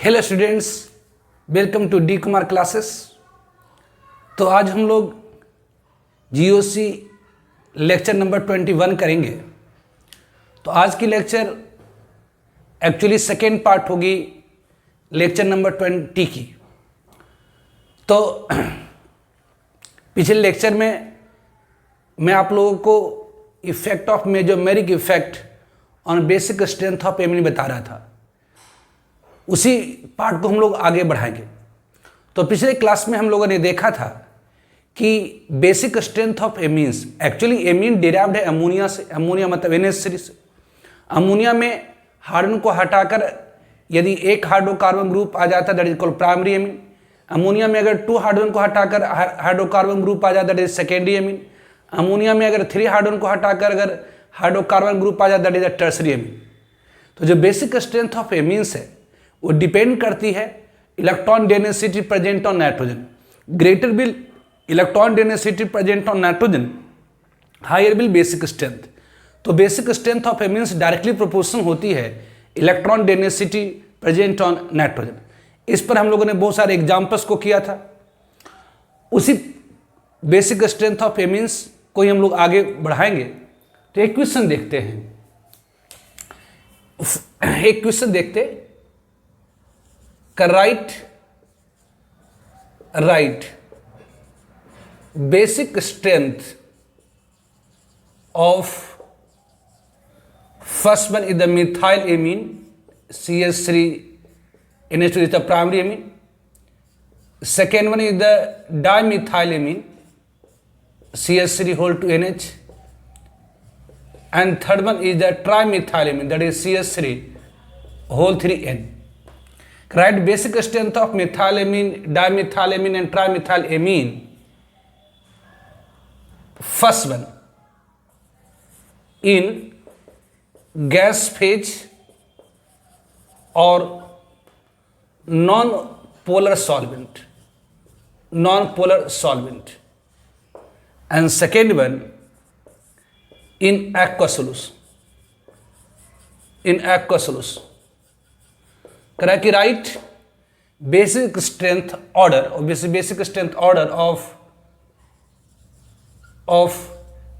Hello students, welcome to D Kumar classes. तो आज हम लोग जीओसी लेक्चर नंबर 21 करेंगे। तो आज की लेक्चर एक्चुअली सेकेंड पार्ट होगी लेक्चर नंबर 20 की। तो पिछले लेक्चर में मैं आप लोगों को effect of mesomeric effect on basic strength of amine बता रहा था। उसी पार्ट को हम लोग आगे बढ़ाएंगे। तो पिछले क्लास में हम लोगों ने देखा था कि basic strength of amines, actually amine derived है अमोनिया से। अमोनिया मतलब NH3 से। अमोनिया में हाइड्रोजन को हटाकर यदि एक हाइड्रोकार्बन ग्रुप आ जाता है that is called primary amine. Ammonia में अगर 2 हाइड्रोजन को हटाकर हाइड्रोकार्बन ग्रुप आ जाता है that is secondary amine. Ammonia में अगर 3 हाइड्रोजन को हटाकर अगर हाइड्रोकार्बन ग्रुप आ जाता है दैट इज टर्सरी एमीन। तो जो बेसिक स्ट्रेंथ ऑफ एमीन्स है वो डिपेंड करती है electron density present on nitrogen. Greater will electron density present on nitrogen, higher will basic strength. तो basic strength of amines directly proportional होती है electron density present on nitrogen. इस पर हम लोगों ने बहुत सारे एग्जाम्पल्स को किया था। उसी बेसिक स्ट्रेंथ ऑफ एमीन्स को ही हम लोग आगे बढ़ाएंगे। तो एक क्वेश्चन देखते हैं, एक क्वेश्चन देखते right basic strength of first one is the methyl amine CH3 NH2 is the primary amine. Second one is the dimethyl amine CH3 whole 2 NH, and third one is the trimethyl amine that is CH3 whole 3 N. Write basic strength of methylamine, dimethylamine and trimethylamine. First one in gas phase or non-polar solvent, and second one in aqueous solution. Correct. Write basic strength order, obviously basic strength order of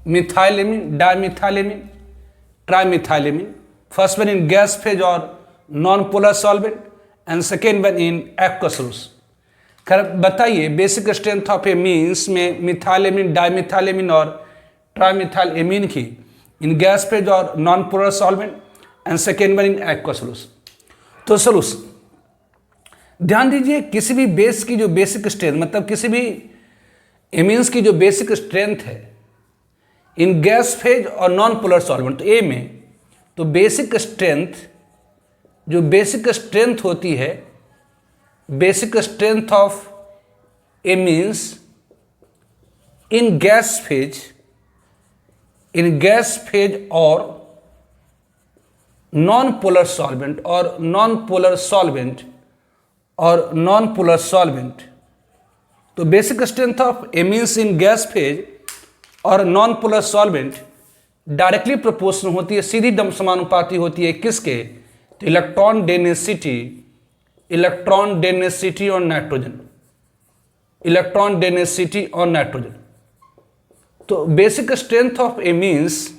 methylamine, dimethylamine, trimethylamine. First one in gas phase or non-polar solvent and second one in aqueous solution. बताइए basic strength of amines में मिथाइलेमिन, डाइमिथाइलेमिन और ट्राइमिथाइलेमिन की इन gas phase और non polar solvent and second one in aqueous solution. तो solution ध्यान दीजिए, किसी भी बेस की जो बेसिक स्ट्रेंथ मतलब किसी भी एमीन्स की जो बेसिक स्ट्रेंथ है इन गैस फेज और नॉन पोलर सॉल्वेंट, तो ए में तो बेसिक स्ट्रेंथ जो बेसिक स्ट्रेंथ होती है, basic strength of amines in gas phase और नॉन पोलर सॉल्वेंट, तो basic strength of amines in gas phase और non polar solvent directly proportional होती है, सीधी समानुपाती होती है किसके? तो इलेक्ट्रॉन डेंसिटी ऑन नाइट्रोजन। तो बेसिक स्ट्रेंथ ऑफ एमीन्स,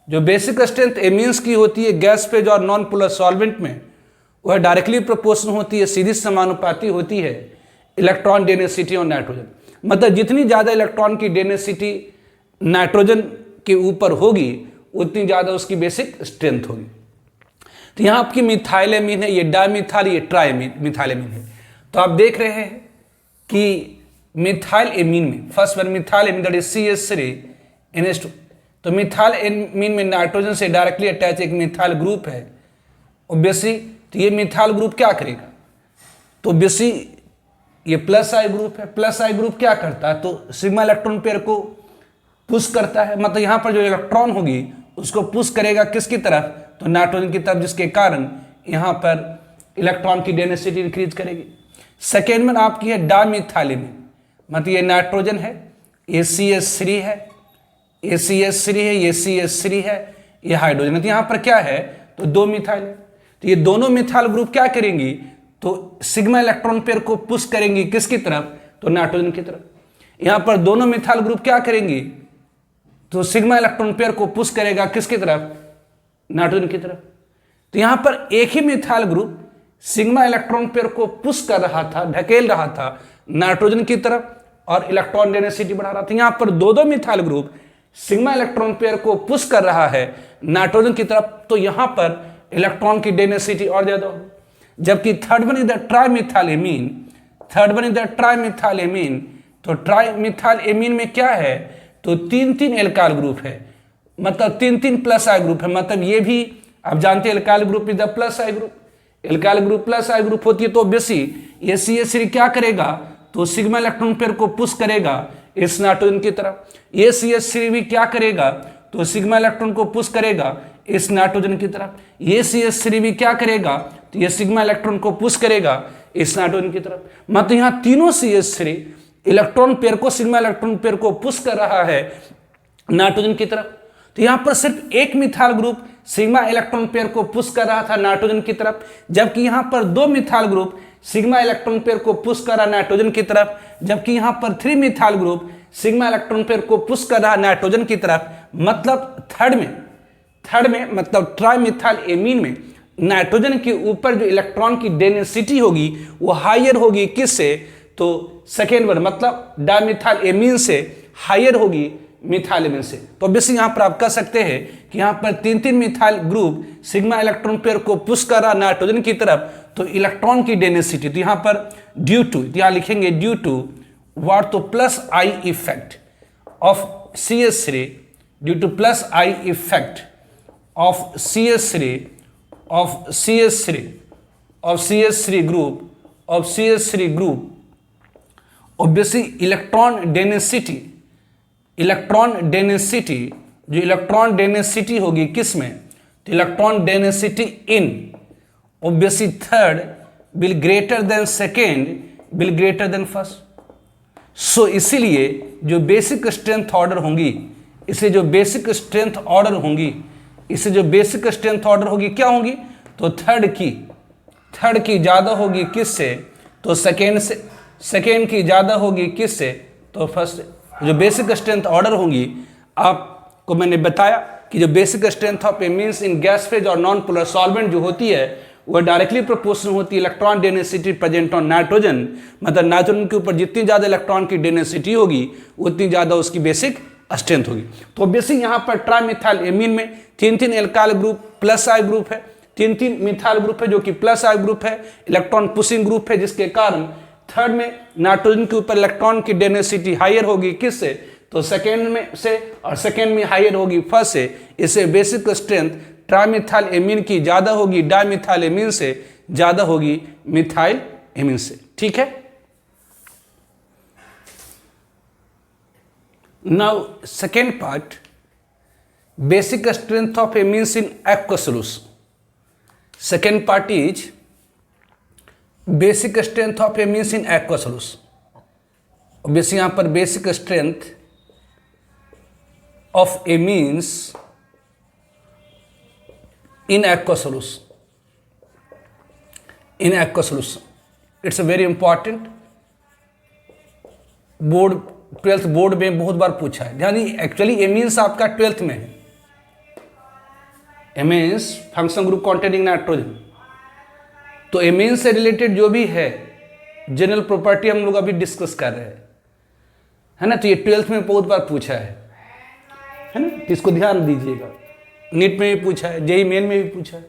जो बेसिक स्ट्रेंथ एमीन्स की होती है गैस फेज और नॉन पोलर सॉल्वेंट में, वह डायरेक्टली प्रोपोर्शनल होती है, सीधी समानुपाती होती है इलेक्ट्रॉन डेंसिटी ऑन नाइट्रोजन। मतलब जितनी ज़्यादा इलेक्ट्रॉन की डेंसिटी नाइट्रोजन के ऊपर होगी उतनी ज़्यादा उसकी बेसिक स्ट्रेंथ होगी। तो यहाँ आपकी मिथाइलेमिन है, ये डाइमिथाइल, ये ट्राइमिथाइलेमिन है। तो आप देख रहे हैं कि मिथाइल एमीन में first one methyl amine that is CH3 NH2। तो मिथाइल एमीन में नाइट्रोजन से डायरेक्टली अटैच एक मिथाइल ग्रुप है ऑब्वियसली। तो ये मिथाइल ग्रुप क्या करेगा? तो ऑब्वियसली ये प्लस आई ग्रुप है। प्लस आई ग्रुप क्या करता है? तो सिग्मा इलेक्ट्रॉन पेयर को पुश करता है। मतलब यहाँ पर जो इलेक्ट्रॉन होगी उसको पुश करेगा किसकी तरफ? तो नाइट्रोजन की तरफ, जिसके कारण यहाँ पर इलेक्ट्रॉन की डेंसिटी इंक्रीज करेगी। सेकेंड में आपकी है डाइमिथाइलेमिन, मतलब ये नाइट्रोजन है, ये CH3 है, ये CH3 है, ये CH3 है, ये हाइड्रोजन है। तो यहाँ पर क्या है? तो 2 मिथाइल है। तो ये दोनों मिथाइल ग्रुप क्या करेंगी? तो सिग्मा इलेक्ट्रॉन पेयर को पुश करेंगी किसकी तरफ, तो नाइट्रोजन की तरफ। यहां पर दोनों मिथाइल ग्रुप क्या करेंगी, तो सिग्मा इलेक्ट्रॉन पेयर को पुश करेगा किसकी तरफ, नाइट्रोजन की तरफ। तो यहां पर एक ही methyl group sigma electron pair को पुश कर रहा था, ढकेल रहा था नाइट्रोजन की तरफ और इलेक्ट्रॉन डेंसिटी बढ़ा रहा था। यहां पर दो methyl group sigma electron pair को पुश कर रहा है नाइट्रोजन की तरफ, तो यहां पर इलेक्ट्रॉन की डेंसिटी और ज्यादा होगी। जबकि third one is the trimethylamine, third one is the trimethylamine, तो ट्राइमिथाइलेमीन में क्या है, तो 3 एल्काइल ग्रुप है, मतलब 3 प्लस आई ग्रुप है। मतलब ये भी आप जानते हैं alkyl group is the plus I group, alkyl group plus I group होती है। तो ऑब्वियसली ये CH3 क्या करेगा, तो सिग्मा इलेक्ट्रॉन पेयर को पुश करेगा इस नाइट्रोजन की तरफ। ये CH3 भी क्या करेगा, तो सिग्मा इलेक्ट्रॉन को पुश करेगा इस नाइट्रोजन की तरफ। ये CH3 भी क्या करेगा, तो ये सिग्मा इलेक्ट्रॉन को पुश करेगा इस नाइट्रोजन की तरफ। मतलब यहाँ तीनों CH3 इलेक्ट्रॉन पेयर को, सिग्मा इलेक्ट्रॉन पेयर को पुश कर रहा है नाइट्रोजन की तरफ। तो यहां पर सिर्फ एक methyl group sigma electron pair को पुश कर रहा था नाइट्रोजन की तरफ, जबकि यहां पर 2 methyl group sigma electron pair को पुश कर रहा नाइट्रोजन की तरफ, जबकि यहां पर 3 methyl group sigma electron pair को पुश कर रहा नाइट्रोजन की तरफ। मतलब थर्ड में मतलब ट्राइमिथाइल एमीन में नाइट्रोजन के ऊपर जो इलेक्ट्रॉन की डेंसिटी होगी वो हायर होगी किससे, तो सेकेंड वन मतलब डाइमिथाइल एमीन से हायर होगी मिथाइल एमीन से। तो ऑब्वियसली यहां पर आप कह सकते हैं कि यहां पर 3 methyl group sigma electron pair को पुश कर रहा नाइट्रोजन की तरफ, तो इलेक्ट्रॉन की डेंसिटी, तो यहां पर ड्यू टू, यहां लिखेंगे ड्यू टू व्हाट, तो plus I effect of CH3, due to plus I effect of CH3 group, obviously electron density होगी किस में, तो electron density in obviously third will greater than second will greater than first. So इसीलिए जो basic strength order होंगी, क्या होंगी, तो थर्ड की ज्यादा होगी किससे, तो सेकेंड से, सेकेंड की ज्यादा होगी किससे, तो फर्स्ट। जो बेसिक स्ट्रेंथ ऑर्डर होंगी, आपको मैंने बताया कि जो basic strength of amines in gas phase और नॉन पोलर सॉल्वेंट जो होती है वह डायरेक्टली प्रोपोर्शनल होती है electron density present on nitrogen. मतलब नाइट्रोजन के ऊपर जितनी ज्यादा इलेक्ट्रॉन की डेंसिटी होगी उतनी ज्यादा उसकी बेसिक स्ट्रेंथ होगी। तो ऑब्वियसली यहाँ पर ट्राइमिथाइल एमीन में 3 एल्काइल ग्रुप प्लस आई ग्रुप है, 3 मिथाइल ग्रुप है जो कि प्लस आई ग्रुप है, इलेक्ट्रॉन पुशिंग ग्रुप है, जिसके कारण थर्ड में नाइट्रोजन के ऊपर इलेक्ट्रॉन की डेंसिटी हायर होगी किससे, तो सेकेंड में से, और सेकेंड में हायर होगी फर्स्ट से। इसे बेसिक स्ट्रेंथ ट्राइमिथाइल एमीन की ज्यादा होगी डाइमिथाइल एमीन से, ज्यादा होगी मिथाइल एमीन से। ठीक है। Now second part, basic strength of amines in aqueous solution. Second part is basic strength of amines in aqueous solution. Obviously यहां पर basic strength of amines in aqueous solution, it's a very important, board 12th board में बहुत बार पूछा है। यानी actually amines आपका 12th में है, amines function group containing nitrogen. तो एमीन्स से रिलेटेड जो भी है जनरल प्रॉपर्टी हम लोग अभी डिस्कस कर रहे हैं, है ना। तो ये 12th में बहुत बार पूछा है ना, तो इसको ध्यान दीजिएगा। नीट में भी पूछा है, जेई मेन में भी पूछा है।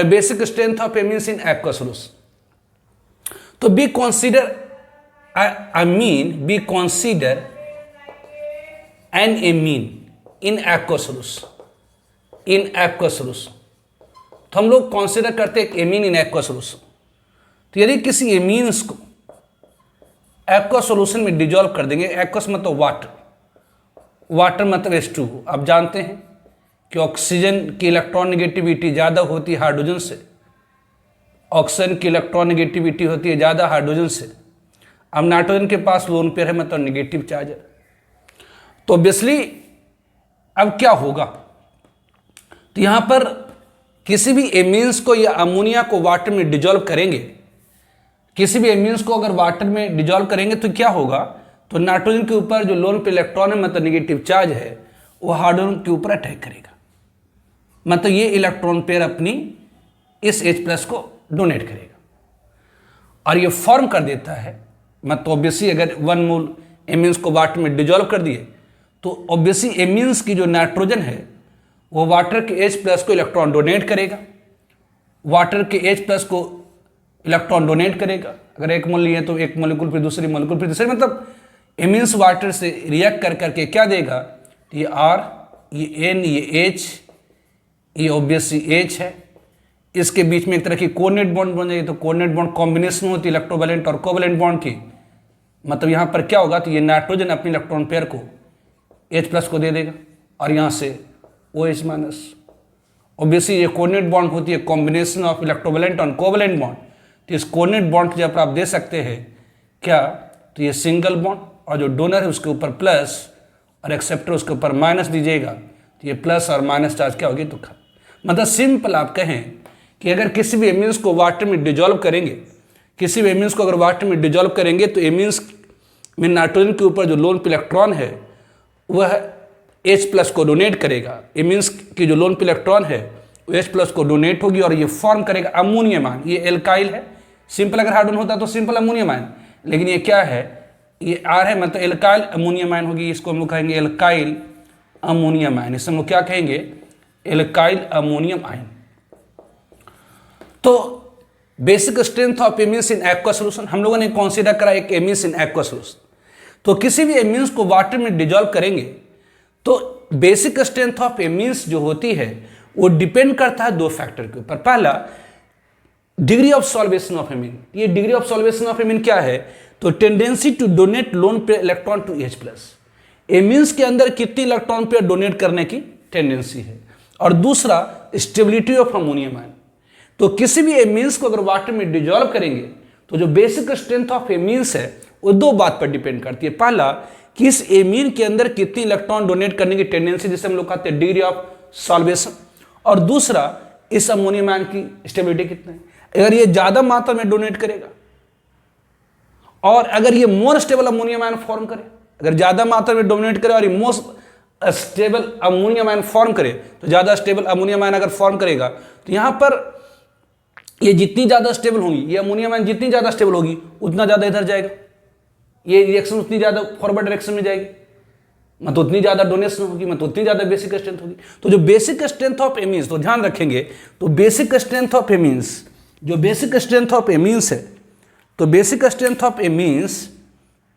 Basic strength of amines in aqueous solution. तो we consider an amine in aqueous solution, तो हम लोग कंसीडर करते हैं एमीन इन एक्वस सॉल्यूशन। तो यदि किसी एमीन्स को एक्वस सॉल्यूशन में डिजोल्व कर देंगे, एक्वस मतलब वाटर मतलब H2। आप जानते हैं कि ऑक्सीजन की इलेक्ट्रॉन नेगेटिविटी ज़्यादा होती है हाइड्रोजन से, ऑक्सीजन की इलेक्ट्रॉन नेगेटिविटी होती है ज़्यादा हाइड्रोजन से। अब नाइट्रोजन के पास लोन पेयर है, मतलब नेगेटिव चार्ज है। तो ऑब्वियसली अब क्या होगा, तो यहाँ पर किसी भी एमीन्स को या अमोनिया को वाटर में डिजोल्व करेंगे, किसी भी एमीन्स को अगर वाटर में डिजोल्व करेंगे तो क्या होगा, तो नाइट्रोजन के ऊपर जो लोन पे इलेक्ट्रॉन है मतलब नेगेटिव चार्ज है वो हाइड्रोजन के ऊपर अटैक करेगा, मतलब ये इलेक्ट्रॉन पेयर अपनी इस H+ को डोनेट करेगा और ये फॉर्म कर देता है। मतलब ऑब्वियसली अगर 1 मोल एमीन्स को वाटर में डिजोल्व कर दिए तो ऑब्वियसली एमीन्स की जो नाइट्रोजन है वो वाटर के H+ को इलेक्ट्रॉन डोनेट करेगा, वाटर के H+ को इलेक्ट्रॉन डोनेट करेगा। अगर 1 मोल लिए तो एक मॉलिक्यूल फिर दूसरी मॉलिक्यूल फिर दूसरी, मतलब एमीन्स वाटर से रिएक्ट कर करके क्या देगा, ये R, ये N, ये H, ये ऑब्वियसली H है, इसके बीच में एक तरह की कोऑर्डिनेट बॉन्ड बन जाएगी। तो कोऑर्डिनेट बॉन्ड कॉम्बिनेशन होती है इलेक्ट्रोवैलेंट और कोवैलेंट बॉन्ड की, मतलब यहाँ पर क्या होगा, तो ये नाइट्रोजन अपने इलेक्ट्रॉन पेयर को H+ को दे देगा और यहाँ से OH-। ऑब्वियसली ये कोऑर्डिनेट बॉन्ड होती है कॉम्बिनेशन ऑफ इलेक्ट्रोवैलेंट और कोवैलेंट बॉन्ड। तो इस कोऑर्डिनेट बॉन्ड की जब आप दे सकते हैं क्या, तो ये सिंगल बॉन्ड और जो डोनर है उसके ऊपर प्लस और एक्सेप्टर उसके ऊपर माइनस दीजिएगा, तो ये प्लस और माइनस चार्ज क्या होगी, तो मतलब सिंपल आप कहें कि अगर किसी भी एमीन्स को वाटर में डिजोल्व करेंगे, किसी भी एमीन्स को अगर वाटर में डिजोल्व करेंगे तो एमीन्स में नाइट्रोजन के ऊपर जो लोन पे इलेक्ट्रॉन है वह H+ को डोनेट करेगा। एमीन्स की जो लोन पे इलेक्ट्रॉन है वो H+ को डोनेट होगी और ये फॉर्म करेगा अमोनियम आयन। ये एल्काइल है, सिंपल अगर हाइड्रोजन होता तो सिंपल अमोनियम आयन, लेकिन ये क्या है, ये R है, मतलब एल्काइल अमोनियम आयन होगी। इसको हम लोग कहेंगे एल्काइल अमोनियम आयन, इसे हम लोग क्या कहेंगे, एल्काइल अमोनियम आयन। तो basic strength of amines in aqua solution हम लोगों ने कंसीडर करा एक एमीन्स इन एक्वा सॉल्यूशन। तो किसी भी एमीन्स को वाटर में डिजोल्व करेंगे तो बेसिक स्ट्रेंथ ऑफ एमीन्स जो होती है वो डिपेंड करता है 2 फैक्टर के ऊपर। पहला degree of solvation of amine. ये degree of solvation of amine क्या है, तो tendency to donate lone pair electron to H+। Amines के अंदर कितनी इलेक्ट्रॉन पेयर डोनेट करने की टेंडेंसी है। और दूसरा स्टेबिलिटी ऑफ अमोनियम आयन। तो किसी भी एमीन्स को अगर वाटर में डिजोल्व करेंगे तो जो बेसिक स्ट्रेंथ ऑफ एमीन्स है वो 2 बात पर डिपेंड करती है। पहला कि इस एमीन के अंदर कितनी इलेक्ट्रॉन डोनेट करने की टेंडेंसी, जिसे हम लोग कहते हैं डिग्री ऑफ सॉल्वेशन, और दूसरा इस अमोनियम आयन की स्टेबिलिटी कितना है। अगर ये ज्यादा मात्रा में डोनेट करेगा और अगर ये more stable ammonium ion form करे, अगर ज्यादा मात्रा में डोमिनेट करे और ये most stable ammonium ion form करे, तो ज्यादा स्टेबल अमोनियम आयन अगर फॉर्म करेगा तो यहां पर ये जितनी ज्यादा स्टेबल होंगी, ये अमोनियम आयन जितनी ज्यादा स्टेबल होगी उतना ज्यादा इधर जाएगा, ये रिएक्शन उतनी ज्यादा फॉरवर्ड डायरेक्शन में जाएगी, मतलब उतनी ज्यादा डोनेशन होगी, मतलब उतनी ज्यादा बेसिक स्ट्रेंथ होगी। तो जो बेसिक स्ट्रेंथ ऑफ एमीन्स, तो ध्यान रखेंगे, तो बेसिक स्ट्रेंथ ऑफ एमीन्स, जो बेसिक स्ट्रेंथ ऑफ एमीन्स है, तो basic strength of amines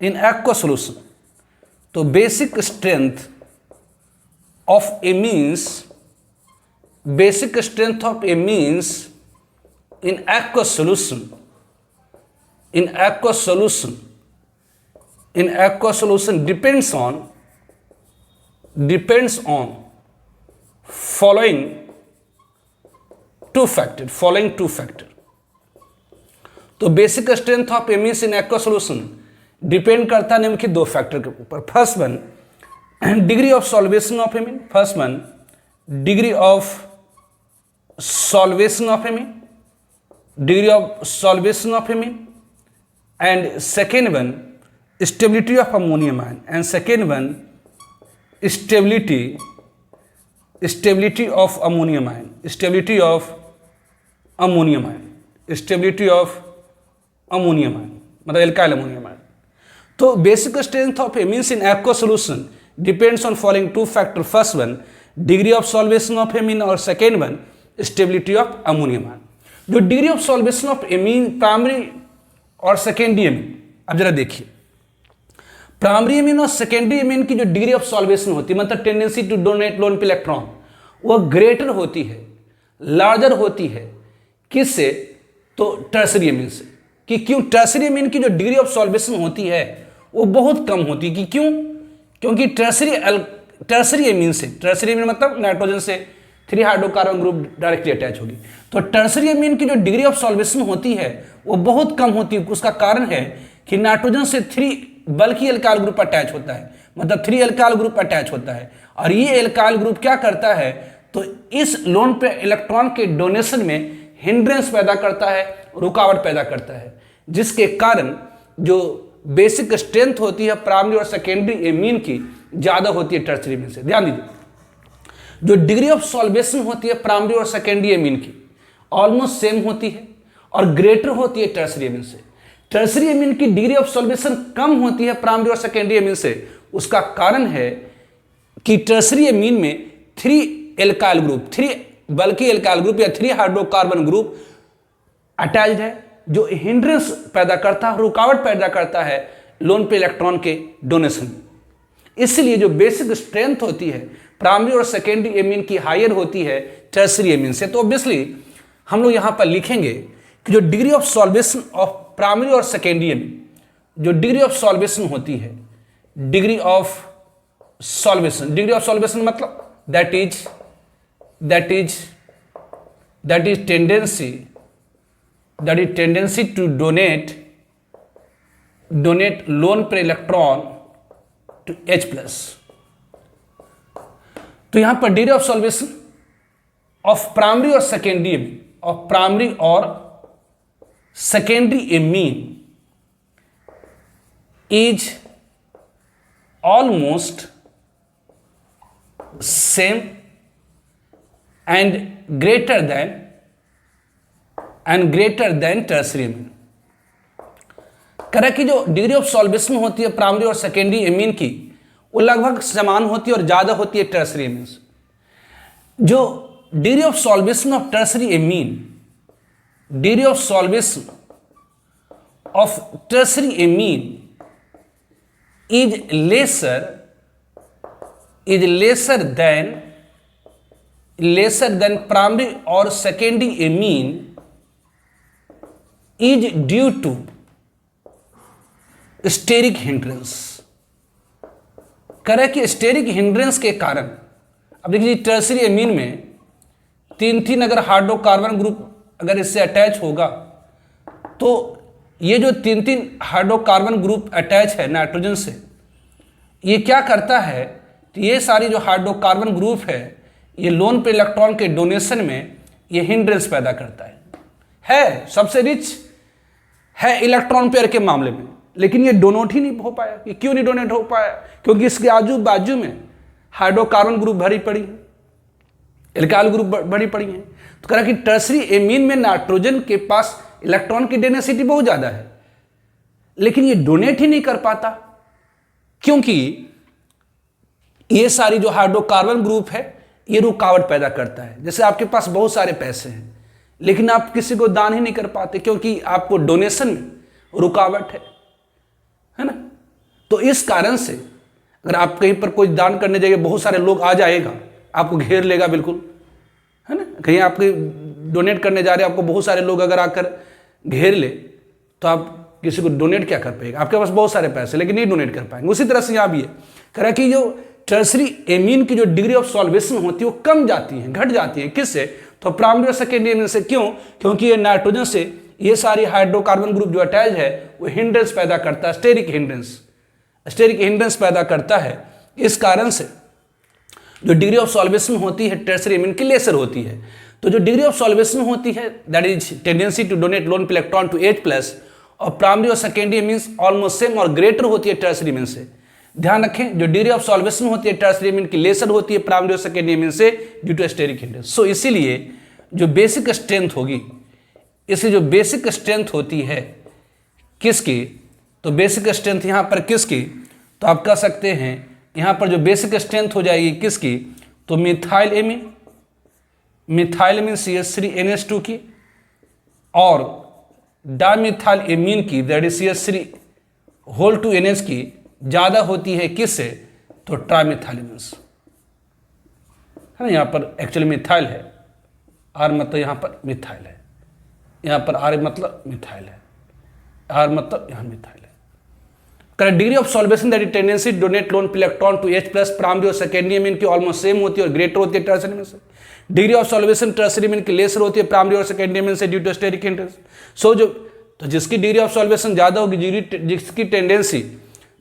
in aqua solution, तो basic strength of amines, basic strength of amines in aqueous solution, in aqueous solution, in aqueous solution depends on following two factor। तो basic strength of amines in aqua solution depend करता है निम्न के 2 factor के ऊपर। First one degree of solvation of amine, first one degree of solvation of amine, degree of solvation of amine, and second one stability of ammonium ion, and second one stability of ammonium ion, stability of ammonium ion, stability of ammonium ion, मतलब alkyl ammonium ion। तो basic strength of amines in aqueous solution depends on following 2 factors। first one degree of solvation of amine और second one stability of ammonium ion। जो degree of solvation of amine primary और secondary amine, अब जरा देखिए, primary amine और secondary amine की जो degree of solvation होती है, मतलब tendency to donate lone pair electron, वो ग्रेटर होती है, लार्जर होती है, किससे, तो टर्सरी एमीन से। कि क्यों, टर्सरी एमीन की जो डिग्री ऑफ सॉल्वेशन होती है वो बहुत कम होती है। कि क्यों, क्योंकि टर्सरी एमीन से, टर्सरी एमीन मतलब नाइट्रोजन से 3 हाइड्रोकार्बन ग्रुप डायरेक्टली अटैच होगी, तो टर्सरी एमीन की जो डिग्री ऑफ सॉल्वेशन होती है वो बहुत कम होती है। उसका कारण है कि नाइट्रोजन से 3 बल्कि एल्काइल ग्रुप अटैच होता है, मतलब 3 एल्काइल ग्रुप अटैच होता है, और ये एल्काइल ग्रुप क्या करता है, तो इस लोन पे इलेक्ट्रॉन के डोनेशन में हिंड्रेंस पैदा करता है, रुकावट पैदा करता है। जिसके कारण जो बेसिक स्ट्रेंथ होती है प्राइमरी और सेकेंडरी एमीन की ज़्यादा होती है टर्सरी एमीन से। ध्यान दीजिए, जो डिग्री ऑफ सॉल्वेशन होती है प्राइमरी और सेकेंडरी एमीन की ऑलमोस्ट सेम होती है और ग्रेटर होती है टर्सरी एमीन से। टर्सरी एमीन की डिग्री ऑफ सॉल्वेशन कम होती है प्राइमरी और सेकेंडरी एमीन से। उसका कारण है कि टर्सरी एमीन में 3 एल्काइल ग्रुप, 3 बल्कि एल्काइल ग्रुप या 3 हाइड्रोकार्बन ग्रुप अटैच्ड है, जो हिंड्रेंस पैदा करता है, रुकावट पैदा करता है लोन पे इलेक्ट्रॉन के डोनेशन में। इसलिए जो बेसिक स्ट्रेंथ होती है प्राइमरी और सेकेंडरी एमीन की हायर होती है टर्सरी एमीन से। तो ऑब्वियसली हम लोग यहां पर लिखेंगे कि जो degree of solvation of primary और सेकेंडरी एमीन, जो डिग्री ऑफ सॉल्वेशन होती है, डिग्री ऑफ सॉल्वेशन मतलब that is tendency to donate lone pair electron to H+। तो यहां पर degree of solvation of primary और सेकेंडरी एमीन, ऑफ प्राइमरी और secondary amine is almost same and greater than tertiary amine. करें कि जो degree of solvation होती है प्राइमरी और सेकेंडरी एमीन की वो लगभग समान होती है और ज्यादा होती है टर्सरी एमीन से। जो degree of solvation of tertiary amine, degree of solvation of tertiary amine is lesser than primary और secondary amine is due to steric hindrance. करें कि स्टेरिक हिंड्रेंस के कारण, अब देखिए टर्सरी एमीन में 3 अगर हाइड्रोकार्बन ग्रुप अगर इससे अटैच होगा तो ये जो 3 हाइड्रोकार्बन ग्रुप अटैच है नाइट्रोजन से, ये क्या करता है तो ये सारी जो हाइड्रोकार्बन ग्रुप है ये लोन पे इलेक्ट्रॉन के डोनेशन में ये हिंड्रेंस पैदा करता है सबसे रिच है इलेक्ट्रॉन पेयर के मामले में, लेकिन ये डोनेट ही नहीं हो पाया। ये क्यों नहीं डोनेट हो पाया? क्योंकि इसके आजू बाजू में हाइड्रोकार्बन ग्रुप भरी पड़ी है, एल्काइल ग्रुप भरी पड़ी है। तो कहा कि टर्सरी एमीन में नाइट्रोजन के पास इलेक्ट्रॉन की डेंसिटी बहुत ज्यादा है, लेकिन ये डोनेट ही नहीं कर पाता क्योंकि ये सारी जो हाइड्रोकार्बन ग्रुप है ये रुकावट पैदा करता है। जैसे आपके पास बहुत सारे पैसे हैं लेकिन आप किसी को दान ही नहीं कर पाते क्योंकि आपको डोनेशन में रुकावट है ना। तो इस कारण से अगर आप कहीं पर कोई दान करने जाइए, बहुत सारे लोग आ जाएगा, आपको घेर लेगा बिल्कुल, है ना। कहीं आप डोनेट करने जा रहे हैं, आपको बहुत सारे लोग अगर आकर घेर ले तो आप किसी को डोनेट क्या कर पाएगा? आपके पास बहुत सारे पैसे लेकिन नहीं डोनेट कर पाएंगे। उसी तरह से यहाँ भी है, कह रहा कि जो टर्सरी एमीन की जो डिग्री ऑफ सॉल्वेशन होती है वो कम जाती है, घट जाती है। किससे? तो प्राइमरी और सेकेंडरी एमीन से। क्यों? क्योंकि ये नाइट्रोजन से ये सारी हाइड्रोकार्बन ग्रुप जो अटैच है वो हिंड्रेंस पैदा करता है, स्टेरिक हिंड्रेंस पैदा करता है। इस कारण से जो डिग्री ऑफ सॉल्वेशन होती है टर्सरी एमीन की लेसर होती है। तो जो डिग्री ऑफ सॉल्वेशन होती है that is tendency to donate lone pair electron to H+ और प्राइमरी और सेकेंडरी एमीन्स ऑलमोस्ट सेम और ग्रेटर होती है टर्सरी एमीन से। ध्यान रखें, जो डिग्री ऑफ सॉल्वेशन होती है टर्सरी एमीन की लेसर होती है प्राइमरी और सेकेंडरी एमीन से ड्यू टू स्टेरिक हिंड्रेंस। सो इसीलिए जो बेसिक स्ट्रेंथ होगी, इसलिए जो बेसिक स्ट्रेंथ होती है किसकी, तो बेसिक स्ट्रेंथ यहाँ पर किसकी, तो आप कह सकते हैं यहाँ पर जो बेसिक स्ट्रेंथ हो जाएगी किसकी, तो मिथाइल एमीन CH3NH2 की और डाइमिथाइल एमीन की दैट इज CH3(2NH) की ज़्यादा होती है किससे, तो ट्राइमिथाइल एमीन्स, है ना। यहाँ पर एक्चुअली मिथाइल है, R मतलब यहाँ पर मिथाइल है, यहाँ पर R मतलब मिथाइल है, R मतलब यहाँ मिथाइल है। Correct. Degree of solvation that is tendency donate lone pair electron to H+ primary और सेकेंडरी एमीन की ऑलमोस्ट सेम होती है और ग्रेटर होती है टर्सरी एमीन से। Degree of solvation tertiary amine की लेसर होती है प्राइमरी और सेकेंडरी एमीन से ड्यू टू स्टेरिक हिंड्रेंस। सो तो जिसकी डिग्री ऑफ सॉल्वेशन ज़्यादा होगी, जिसकी टेंडेंसी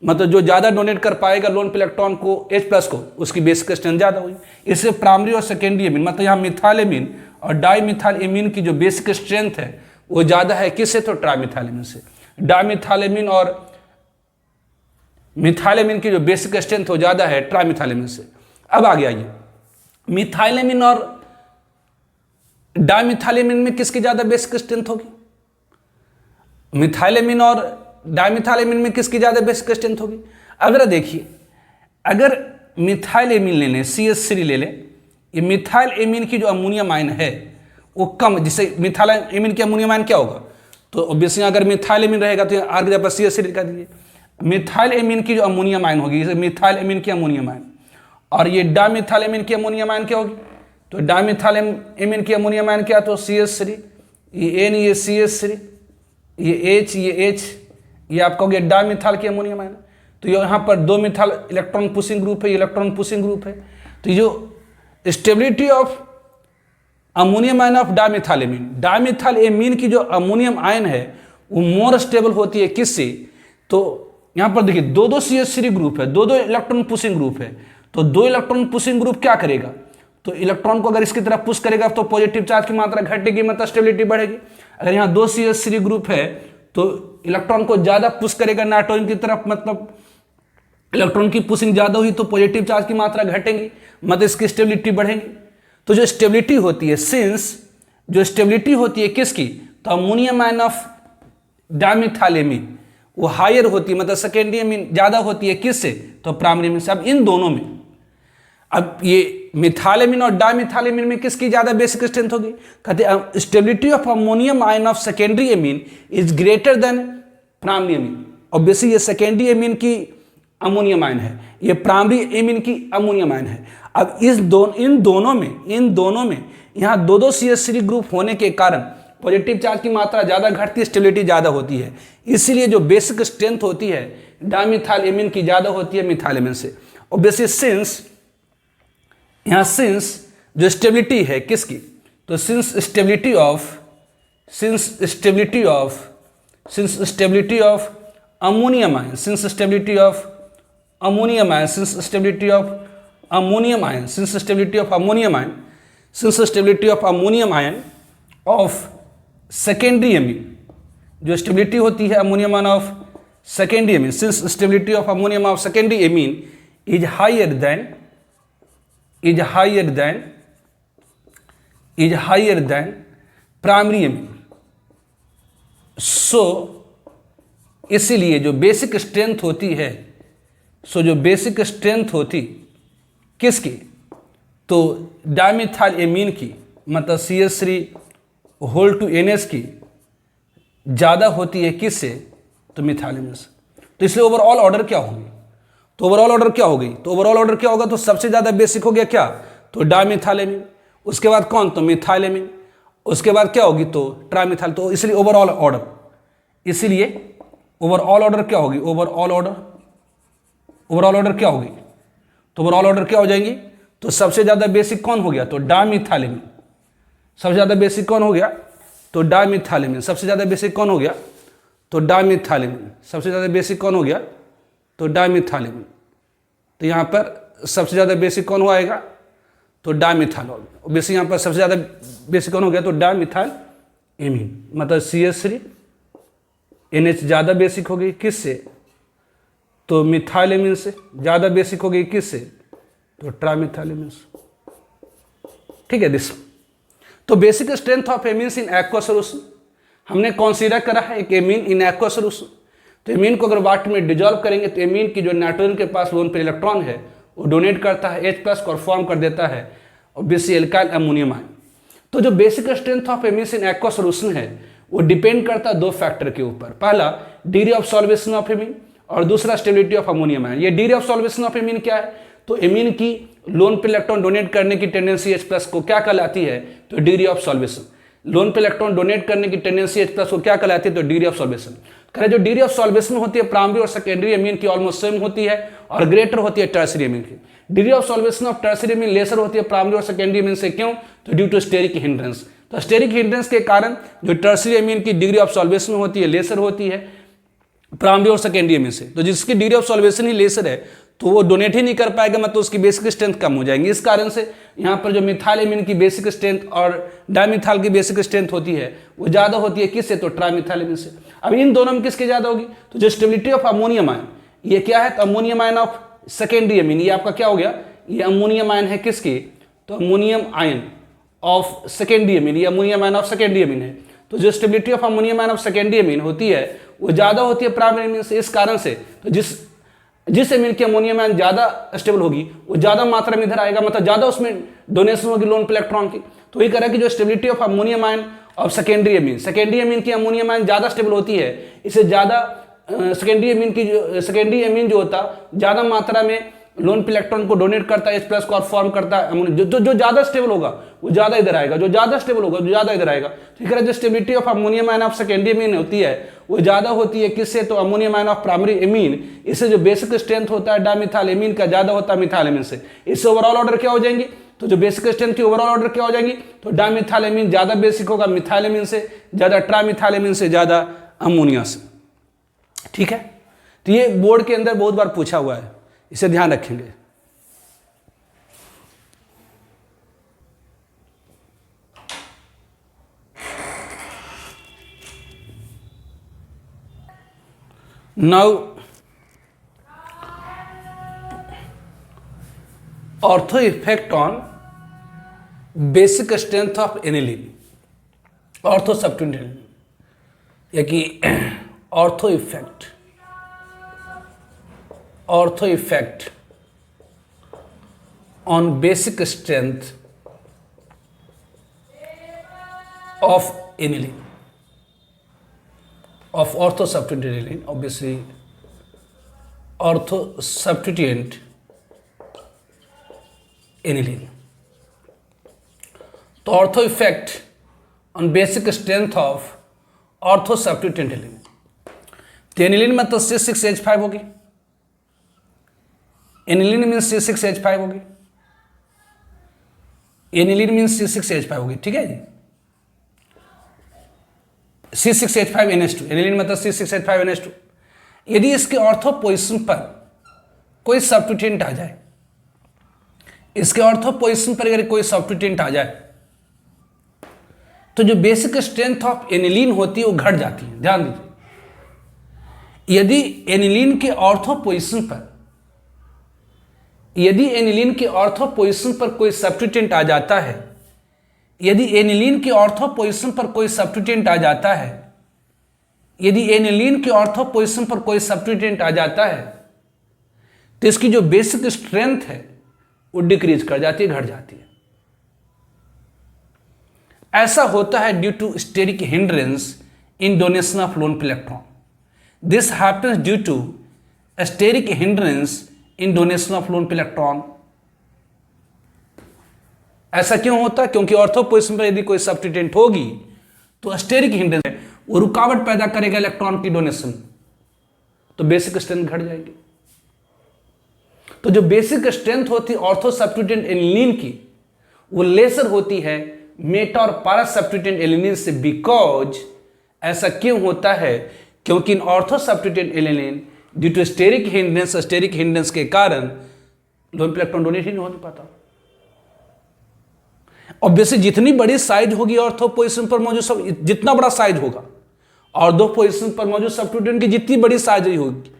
मतलब जो ज़्यादा डोनेट कर पाएगा लोन पे इलेक्ट्रॉन को H+ को, उसकी बेसिक स्ट्रेंथ ज़्यादा होगी। इससे प्राइमरी और सेकेंडरी एमीन मतलब यहाँ मिथाइल एमीन और डाइमिथाइल एमीन की जो बेसिक स्ट्रेंथ है वो ज़्यादा है किससे, तो ट्राइमिथाइल एमीन से। डाइमिथाइलेमिन और मिथाइलेमिन की जो बेसिक स्ट्रेंथ हो ज़्यादा है ट्राइमिथाइलेमिन से। अब आगे आइए, मिथाइलेमिन और डाइमिथाइलेमिन में किसकी ज़्यादा बेसिक स्ट्रेंथ होगी? मिथाइलेमिन और डाइमिथाइलेमिन में किसकी ज़्यादा बेसिक स्ट्रेंथ होगी? अगर देखिए, अगर मिथाइल एमीन ले लें, CH3 ले लें, ये मिथाइल एमीन की जो अमोनियम आयन है वो कम, जिससे मिथाइल एमीन की अमोनियम आयन क्या होगा? तो ऑब्वियसली अगर मिथाइल एमीन रहेगा तो आर की जगह CH3 लिखा दीजिए। मिथाइल एमीन की जो अमोनियम आयन होगी, जैसे मिथाइल एमीन की अमोनियम आयन, और ये डाइमिथाइल एमीन की अमोनियम आयन क्या होगी? तो डाइमिथाइल एमीन की अमोनियम आयन क्या? तो CH3, ये N, ये CH3, ये H, ये H, ये आपका हो गया डाइमिथाइल की अमोनियम आयन। तो यहाँ पर 2 मिथाइल इलेक्ट्रॉन पुशिंग ग्रुप है, इलेक्ट्रॉन पुशिंग ग्रुप है। तो ये जो stability of ammonium ion of dimethyl amine, dimethyl amine की जो अमोनियम आयन है वो मोर स्टेबल होती है किससे? तो यहाँ पर देखिए 2 CH3 ग्रुप है, 2 इलेक्ट्रॉन पुशिंग ग्रुप है। तो 2 इलेक्ट्रॉन पुशिंग ग्रुप क्या करेगा? तो इलेक्ट्रॉन को अगर इसकी तरफ पुश करेगा तो पॉजिटिव चार्ज की मात्रा घटेगी, मतलब स्टेबिलिटी बढ़ेगी। अगर यहाँ 2 CH3 ग्रुप है तो इलेक्ट्रॉन को ज्यादा पुश करेगा नाइट्रोजन की तरफ, मतलब इलेक्ट्रॉन की पुशिंग ज्यादा हुई तो पॉजिटिव चार्ज की मात्रा घटेगी, मतलब इसकी स्टेबिलिटी बढ़ेगी। तो जो स्टेबिलिटी होती है, सिंस जो स्टेबिलिटी होती है किसकी? तो ammonium ion of dimethyl amine वो हायर होती है, मतलब सेकेंडरी एमीन ज्यादा होती है किससे? तो प्राइमरी एमीन से। अब इन दोनों में, अब ये मिथाइल एमीन और डाइमिथाइल एमीन में किसकी ज्यादा बेसिक स्ट्रेंथ होगी? कहते हैं stability of ammonium ion of secondary amine is greater than primary amine. Obviously ये सेकेंडरी एमीन की अमोनियम आयन है, ये प्राइमरी एमीन की अमोनियम आयन है। अब इन दोनों में यहाँ 2 CH3 ग्रुप होने के कारण पॉजिटिव चार्ज की मात्रा ज्यादा घटती है, स्टेबिलिटी ज्यादा होती है। इसीलिए जो बेसिक स्ट्रेंथ होती है डाइमिथाइल एमीन की ज्यादा होती है मिथाइल एमीन से। ऑब्वियसली सिंस जो स्टेबिलिटी है किसकी? तो since stability of ammonium ion, since stability of ammonium ion of secondary amine, जो स्टेबिलिटी होती है ammonium ion of secondary amine, since stability of ammonium of secondary amine is higher than primary amine. So इसीलिए जो basic strength होती है, किसकी? तो dimethyl amine की, मतलब CH3 होल टू NH की ज्यादा होती है किससे? तो मिथाइल एमीन से। तो इसलिए ओवरऑल ऑर्डर क्या होगी? तो ओवरऑल ऑर्डर क्या होगा? तो सबसे ज्यादा बेसिक हो गया क्या? तो डाइमिथाइल एमीन, उसके बाद कौन? तो मिथाइल एमीन, उसके बाद क्या होगी? तो ट्राइमिथाइल। तो इसलिए ओवरऑल ऑर्डर क्या होगी? ओवरऑल ऑर्डर क्या होगी? तो ओवरऑल ऑर्डर क्या हो जाएंगी? तो सबसे ज्यादा बेसिक कौन हो गया? तो डाइमिथाइल एमीन। सबसे ज्यादा बेसिक कौन हो गया? तो डाइमिथाइल एमीन। सबसे ज्यादा बेसिक कौन हो गया? तो डाइमिथाइल एमीन। सबसे ज्यादा बेसिक कौन हो गया? तो डाइमिथाइल एमीन। तो यहाँ पर सबसे ज्यादा बेसिक कौन हो आएगा? तो डाइमिथाइल। ऑब्वियसली यहाँ पर सबसे ज्यादा बेसिक कौन हो गया? तो डाइमिथाइल एमीन, मतलब CH3 NH ज्यादा बेसिक हो गई किससे? तो मिथाइल एमीन से। ज्यादा बेसिक हो गई किससे? तो ट्राइमिथाइल एमीन से। ठीक है दिस। तो basic strength of amines in aqua solution हमने कंसीडर करा है एक एमीन इन एक्वा सॉल्यूशन। तो एमीन को अगर वाटर में डिजॉल्व करेंगे तो एमीन की जो नाइट्रोजन के पास लोन पे इलेक्ट्रॉन है वो डोनेट करता है H+ और फॉर्म कर देता है ऑब्वियसली एल्काइल अमोनियम आयन। तो जो basic strength of amines in aqua solution है वो डिपेंड करता है 2 फैक्टर के ऊपर। पहला degree of solvation of amine और दूसरा स्टेबिलिटी ऑफ अमोनियम आयन। ये degree of solvation of amine क्या है? तो एमीन की लोन पे इलेक्ट्रॉन डोनेट करने की टेंडेंसी H+ को क्या कहलाती है? तो degree of solvation. Loan pair electron donate करने की टेंडेंसी H+ को क्या कहलाती है? तो डिग्री ऑफ सॉल्वेशन। करें जो डिग्री ऑफ सॉल्वेशन होती है प्राइमरी और सेकेंडरी एमीन की ऑलमोस्ट सेम होती है और ग्रेटर होती है टर्शियरी एमीन की। Degree of solvation of tertiary amine lesser होती है प्राइमरी और सेकेंडरी एमीन से। क्यों? तो ड्यू टू स्टेरिक हिंड्रेंस। तो स्टेरिक हिंड्रेंस के कारण जो टर्शियरी एमीन की डिग्री ऑफ सॉल्वेशन होती है लेसर होती है प्राइमरी और सेकेंडरी एमीन से। तो जिसकी डिग्री ऑफ सॉल्वेशन ही लेसर है तो वो डोनेट ही नहीं कर पाएगा, मतलब उसकी बेसिक स्ट्रेंथ कम हो जाएंगी। इस कारण से यहाँ पर जो मिथाइलेमिन की बेसिक स्ट्रेंथ और डायमिथाइल की बेसिक स्ट्रेंथ होती है वो ज़्यादा होती है किससे, तो ट्राइमिथाइलेमिन से। अब इन दोनों में किसकी ज़्यादा होगी, तो जो स्टेबिलिटी ऑफ अमोनियम आयन, ये क्या है, तो ammonium ion of secondary amine, ये आपका क्या हो गया, ये अमोनियम आयन है किसकी, तो ammonium ion of secondary amine, ये ammonium ion of secondary amine है। तो जो stability of ammonium ion of secondary amine होती है वो ज़्यादा होती है प्राइमरी अमीन से। इस कारण से तो जिस अमीन की अमोनियम आयन ज़्यादा स्टेबल होगी वो ज़्यादा मात्रा में इधर आएगा, मतलब ज़्यादा उसमें डोनेशन होगी लोन पे इलेक्ट्रॉन की। तो ये कह रहा है कि जो stability of ammonium ion of secondary अमीन की अमोनियम आयन ज़्यादा स्टेबल होती है, इससे ज़्यादा सेकेंडरी अमीन जो होता ज़्यादा मात्रा में लोन पे इलेक्ट्रॉन को डोनेट करता है, H+ को और फॉर्म करता है। जो ज़्यादा स्टेबल होगा वो ज़्यादा इधर आएगा, जो ज़्यादा स्टेबल होगा जो ज़्यादा इधर आएगा। ठीक है, जो stability of ammonium ion of secondary amine होती है वो ज़्यादा होती है किससे, तो ammonium ion of primary amine. इससे जो बेसिक स्ट्रेंथ होता है डायमिथाइल अमीन का ज़्यादा होता है मिथाइल अमीन से। इससे ओवरऑल ऑर्डर क्या हो जाएंगी, तो जो बेसिक स्ट्रेंथ की ओवरऑल ऑर्डर क्या हो जाएंगी, तो डायमिथाइल अमीन ज़्यादा बेसिक होगा मिथाइल अमीन से, ज़्यादा ट्राइमिथाइल अमीन से, ज़्यादा अमोनिया से। ठीक है, तो ये बोर्ड के अंदर बहुत बार पूछा हुआ है, इसे ध्यान रखेंगे। Now, ortho effect on basic strength of aniline, ortho substituent aniline, या कि ortho effect on basic strength of aniline, of ortho substituent aniline, obviously ortho substituent aniline। तो ortho effect on basic strength of ortho substituent aniline, तो aniline में तो C6H5 होगी, aniline mean C6H5 होगी, aniline mean C6H5 होगी। ठीक है जी, C6H5NH2, aniline मतलब C6H5NH2। यदि इसके ऑर्थो पोजीशन पर कोई सब्स्टिट्यूएंट आ जाए, इसके ऑर्थो पोजीशन पर अगर कोई सब्स्टिट्यूएंट आ जाए तो जो बेसिक स्ट्रेंथ ऑफ एनिलीन होती है वो घट जाती है। ध्यान दीजिए, यदि एनिलीन के ऑर्थो पोजीशन पर कोई सब्स्टिट्यूएंट आ जाता है, यदि एनिलीन की ऑर्थो पोजीशन पर कोई सब्स्टिट्यूएंट आ जाता है, यदि एनिलीन की ऑर्थो पोजीशन पर कोई सब्स्टिट्यूएंट आ जाता है तो इसकी जो बेसिक स्ट्रेंथ है वो डिक्रीज कर जाती है, घट जाती है। ऐसा होता है due to steric hindrance in donation of lone pair electron. This happens due to steric hindrance in donation of lone pair electron. ऐसा क्यों होता है, क्योंकि ऑर्थो पोजीशन पर यदि कोई सब्स्टिट्यूएंट होगी तो स्टेरिक हिंड्रेंस वो रुकावट पैदा करेगा इलेक्ट्रॉन की डोनेशन, तो बेसिक स्ट्रेंथ घट जाएगी। तो जो बेसिक स्ट्रेंथ होती है ऑर्थो सब्स्टिट्यूएंट एनिलीन की वो लेसर होती है मेटा और पारा सब्स्टिट्यूएंट एनिलीन से। बिकॉज ऐसा क्यों होता है, क्योंकि in ortho substituent aniline due to steric hindrance के कारण लोन पे इलेक्ट्रॉन डोनेट ही नहीं हो पाता। ऑब्वियसली जितनी बड़ी साइज होगी ऑर्थो पोजीशन पर मौजूद, जितना बड़ा साइज होगा ऑर्थो पोजीशन पर मौजूद सब्स्टिट्यूएंट की जितनी बड़ी साइज होगी,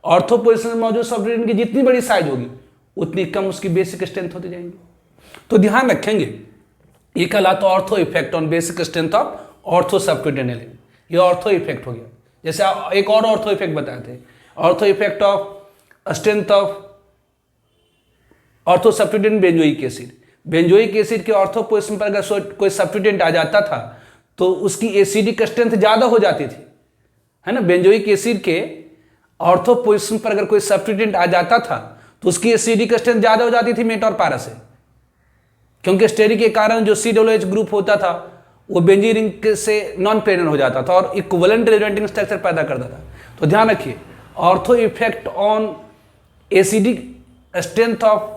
ऑर्थो पोजीशन पर मौजूद सब्स्टिट्यूएंट की जितनी बड़ी साइज होगी उतनी कम उसकी बेसिक स्ट्रेंथ होती जाएंगी। तो ध्यान रखेंगे, ये कहलाता है ortho effect on basic strength of ortho substituent aniline. ये ऑर्थो इफेक्ट हो गया। जैसे एक और ऑर्थो इफेक्ट बताए थे, ortho effect of strength of ortho substituent benzoic acid. Benzoic acid के ऑर्थो पोजीशन पर अगर कोई सब्स्टिट्यूएंट आ जाता था तो उसकी एसिडिक स्ट्रेंथ ज्यादा हो जाती थी, है ना। बेंजोइक एसिड के ऑर्थो पोजीशन पर अगर कोई सब्स्टिट्यूएंट आ जाता था तो उसकी एसिडिक स्ट्रेंथ ज्यादा हो जाती थी मेटा और पारा से, क्योंकि स्टेरिक के कारण जो COOH ग्रुप होता था वो बेंजीन रिंग से नॉन प्लेनर हो जाता था और इक्विवेलेंट रेजोनेटिंग स्ट्रक्चर पैदा करता था। तो ध्यान रखिए, ortho effect on acidic strength of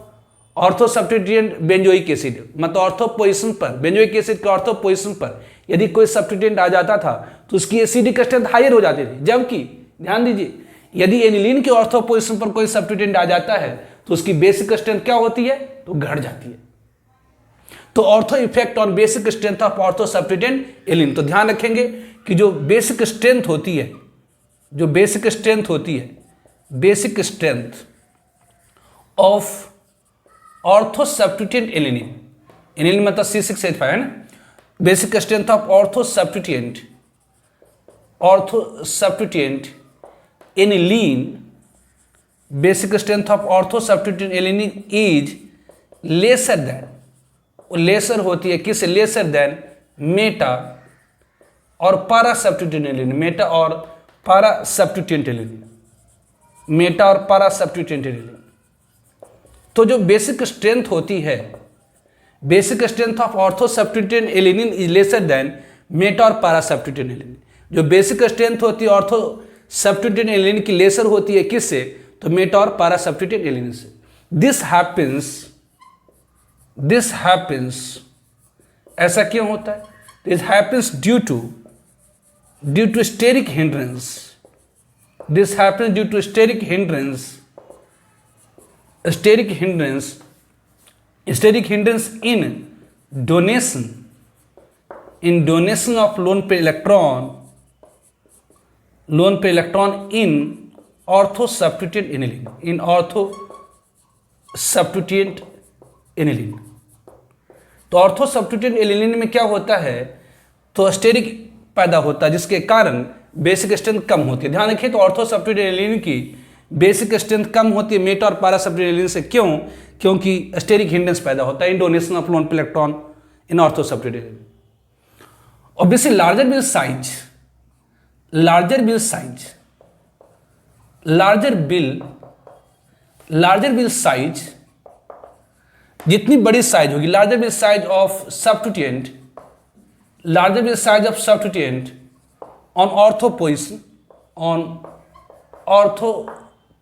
ortho substituent benzoic acid, मतलब ऑर्थो पोजीशन पर बेंजोइक एसिड के ऑर्थो पोजीशन पर यदि कोई सब्स्टिट्यूएंट आ जाता था तो उसकी एसिडिक स्ट्रेंथ हायर हो जाती थी। जबकि ध्यान दीजिए, यदि एनिलीन के ऑर्थो पोजीशन पर कोई सब्स्टिट्यूएंट आ जाता है तो उसकी बेसिक स्ट्रेंथ क्या होती है, तो घट जाती है। तो ortho effect on basic strength of ortho substituent aniline. तो ध्यान रखेंगे कि जो बेसिक स्ट्रेंथ होती है, जो बेसिक स्ट्रेंथ होती है, basic strength of ortho substituent alanine, aniline मतलब C6H5 है ना, basic strength of ortho substituent aniline, basic strength of ortho substituent aniline is lesser then, वो लेसर होती है किस, लेसर देन मेटा और पारा सब्स्टिट्यूएंट एलिनिन, मेटा और para substituent alanine, Meta और पारा सब्स्टिट्यूएंट एलिनिन। तो जो बेसिक स्ट्रेंथ होती है, basic strength of ortho substituent aniline is lesser than meta और पारा सब्स्टिट्यूएंट एलिनिन। जो बेसिक स्ट्रेंथ होती है ऑर्थो सब्स्टिट्यूएंट एलिनिन की लेसर होती है किससे, तो मेटा और पारा सब्स्टिट्यूएंट एलिनिन से। दिस हैपेंस, ऐसा क्यों होता है, this happens due to steric hindrance, this happens due to steric hindrance in donation of lone pair electron in ortho substituent aniline, तो ऑर्थो सब्स्टिट्यूएंट एलिनिन में क्या होता है, तो स्टेरिक पैदा होता है जिसके कारण बेसिक स्ट्रेंथ कम होती है। ध्यान रखिए, तो ऑर्थो सब्स्टिट्यूएंट एलिनिन की बेसिक स्ट्रेंथ कम होती है मेटा और पारा सब्स्टिट्यूएंट एलिनिन से। क्यों, क्योंकि स्टेरिक हिंड्रेंस पैदा होता है in donation of lone pair electron in ortho substituent aniline. Obviously larger bill size, जितनी बड़ी साइज होगी, larger bill size of substituent on ortho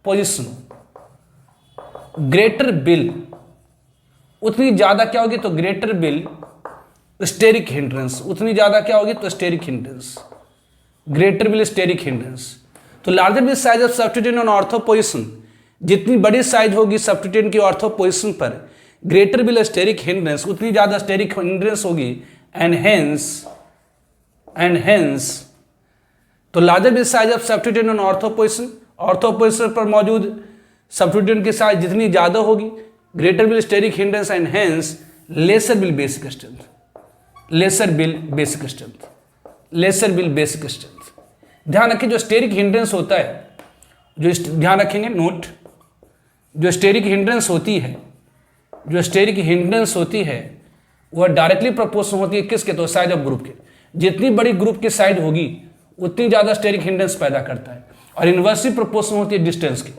position, greater bulk, उतनी ज्यादा क्या होगी, तो ग्रेटर बिल स्टेरिक हिंड्रेंस, उतनी ज्यादा क्या होगी, तो steric hindrance, greater bill steric hindrance. तो larger bill size of substituent on ortho position, जितनी बड़ी साइज होगी सब्स्टिट्यूएंट की ऑर्थो पोजिशन पर, ग्रेटर बिल स्टेरिक हिंड्रेंस, उतनी ज्यादा स्टेरिक हिंड्रेंस होगी, एंड हेंस तो larger bill size of substituent on ortho position पर मौजूद सब्स्टिट्यूएंट की साइज जितनी ज्यादा होगी, greater bill steric hindrance and hence lesser bill basic strength. ध्यान रखिए, जो स्टेरिक हिंड्रेंस होता है, ध्यान रखेंगे नोट, जो स्टेरिक हिंड्रेंस होती है वह डायरेक्टली प्रोपोर्शनल होती है किसके, तो साइज ऑफ ग्रुप के। जितनी बड़ी ग्रुप की साइज होगी उतनी ज्यादा स्टेरिक हिंड्रेंस पैदा करता है, और इन्वर्सली प्रोपोर्शनल होती है डिस्टेंस की,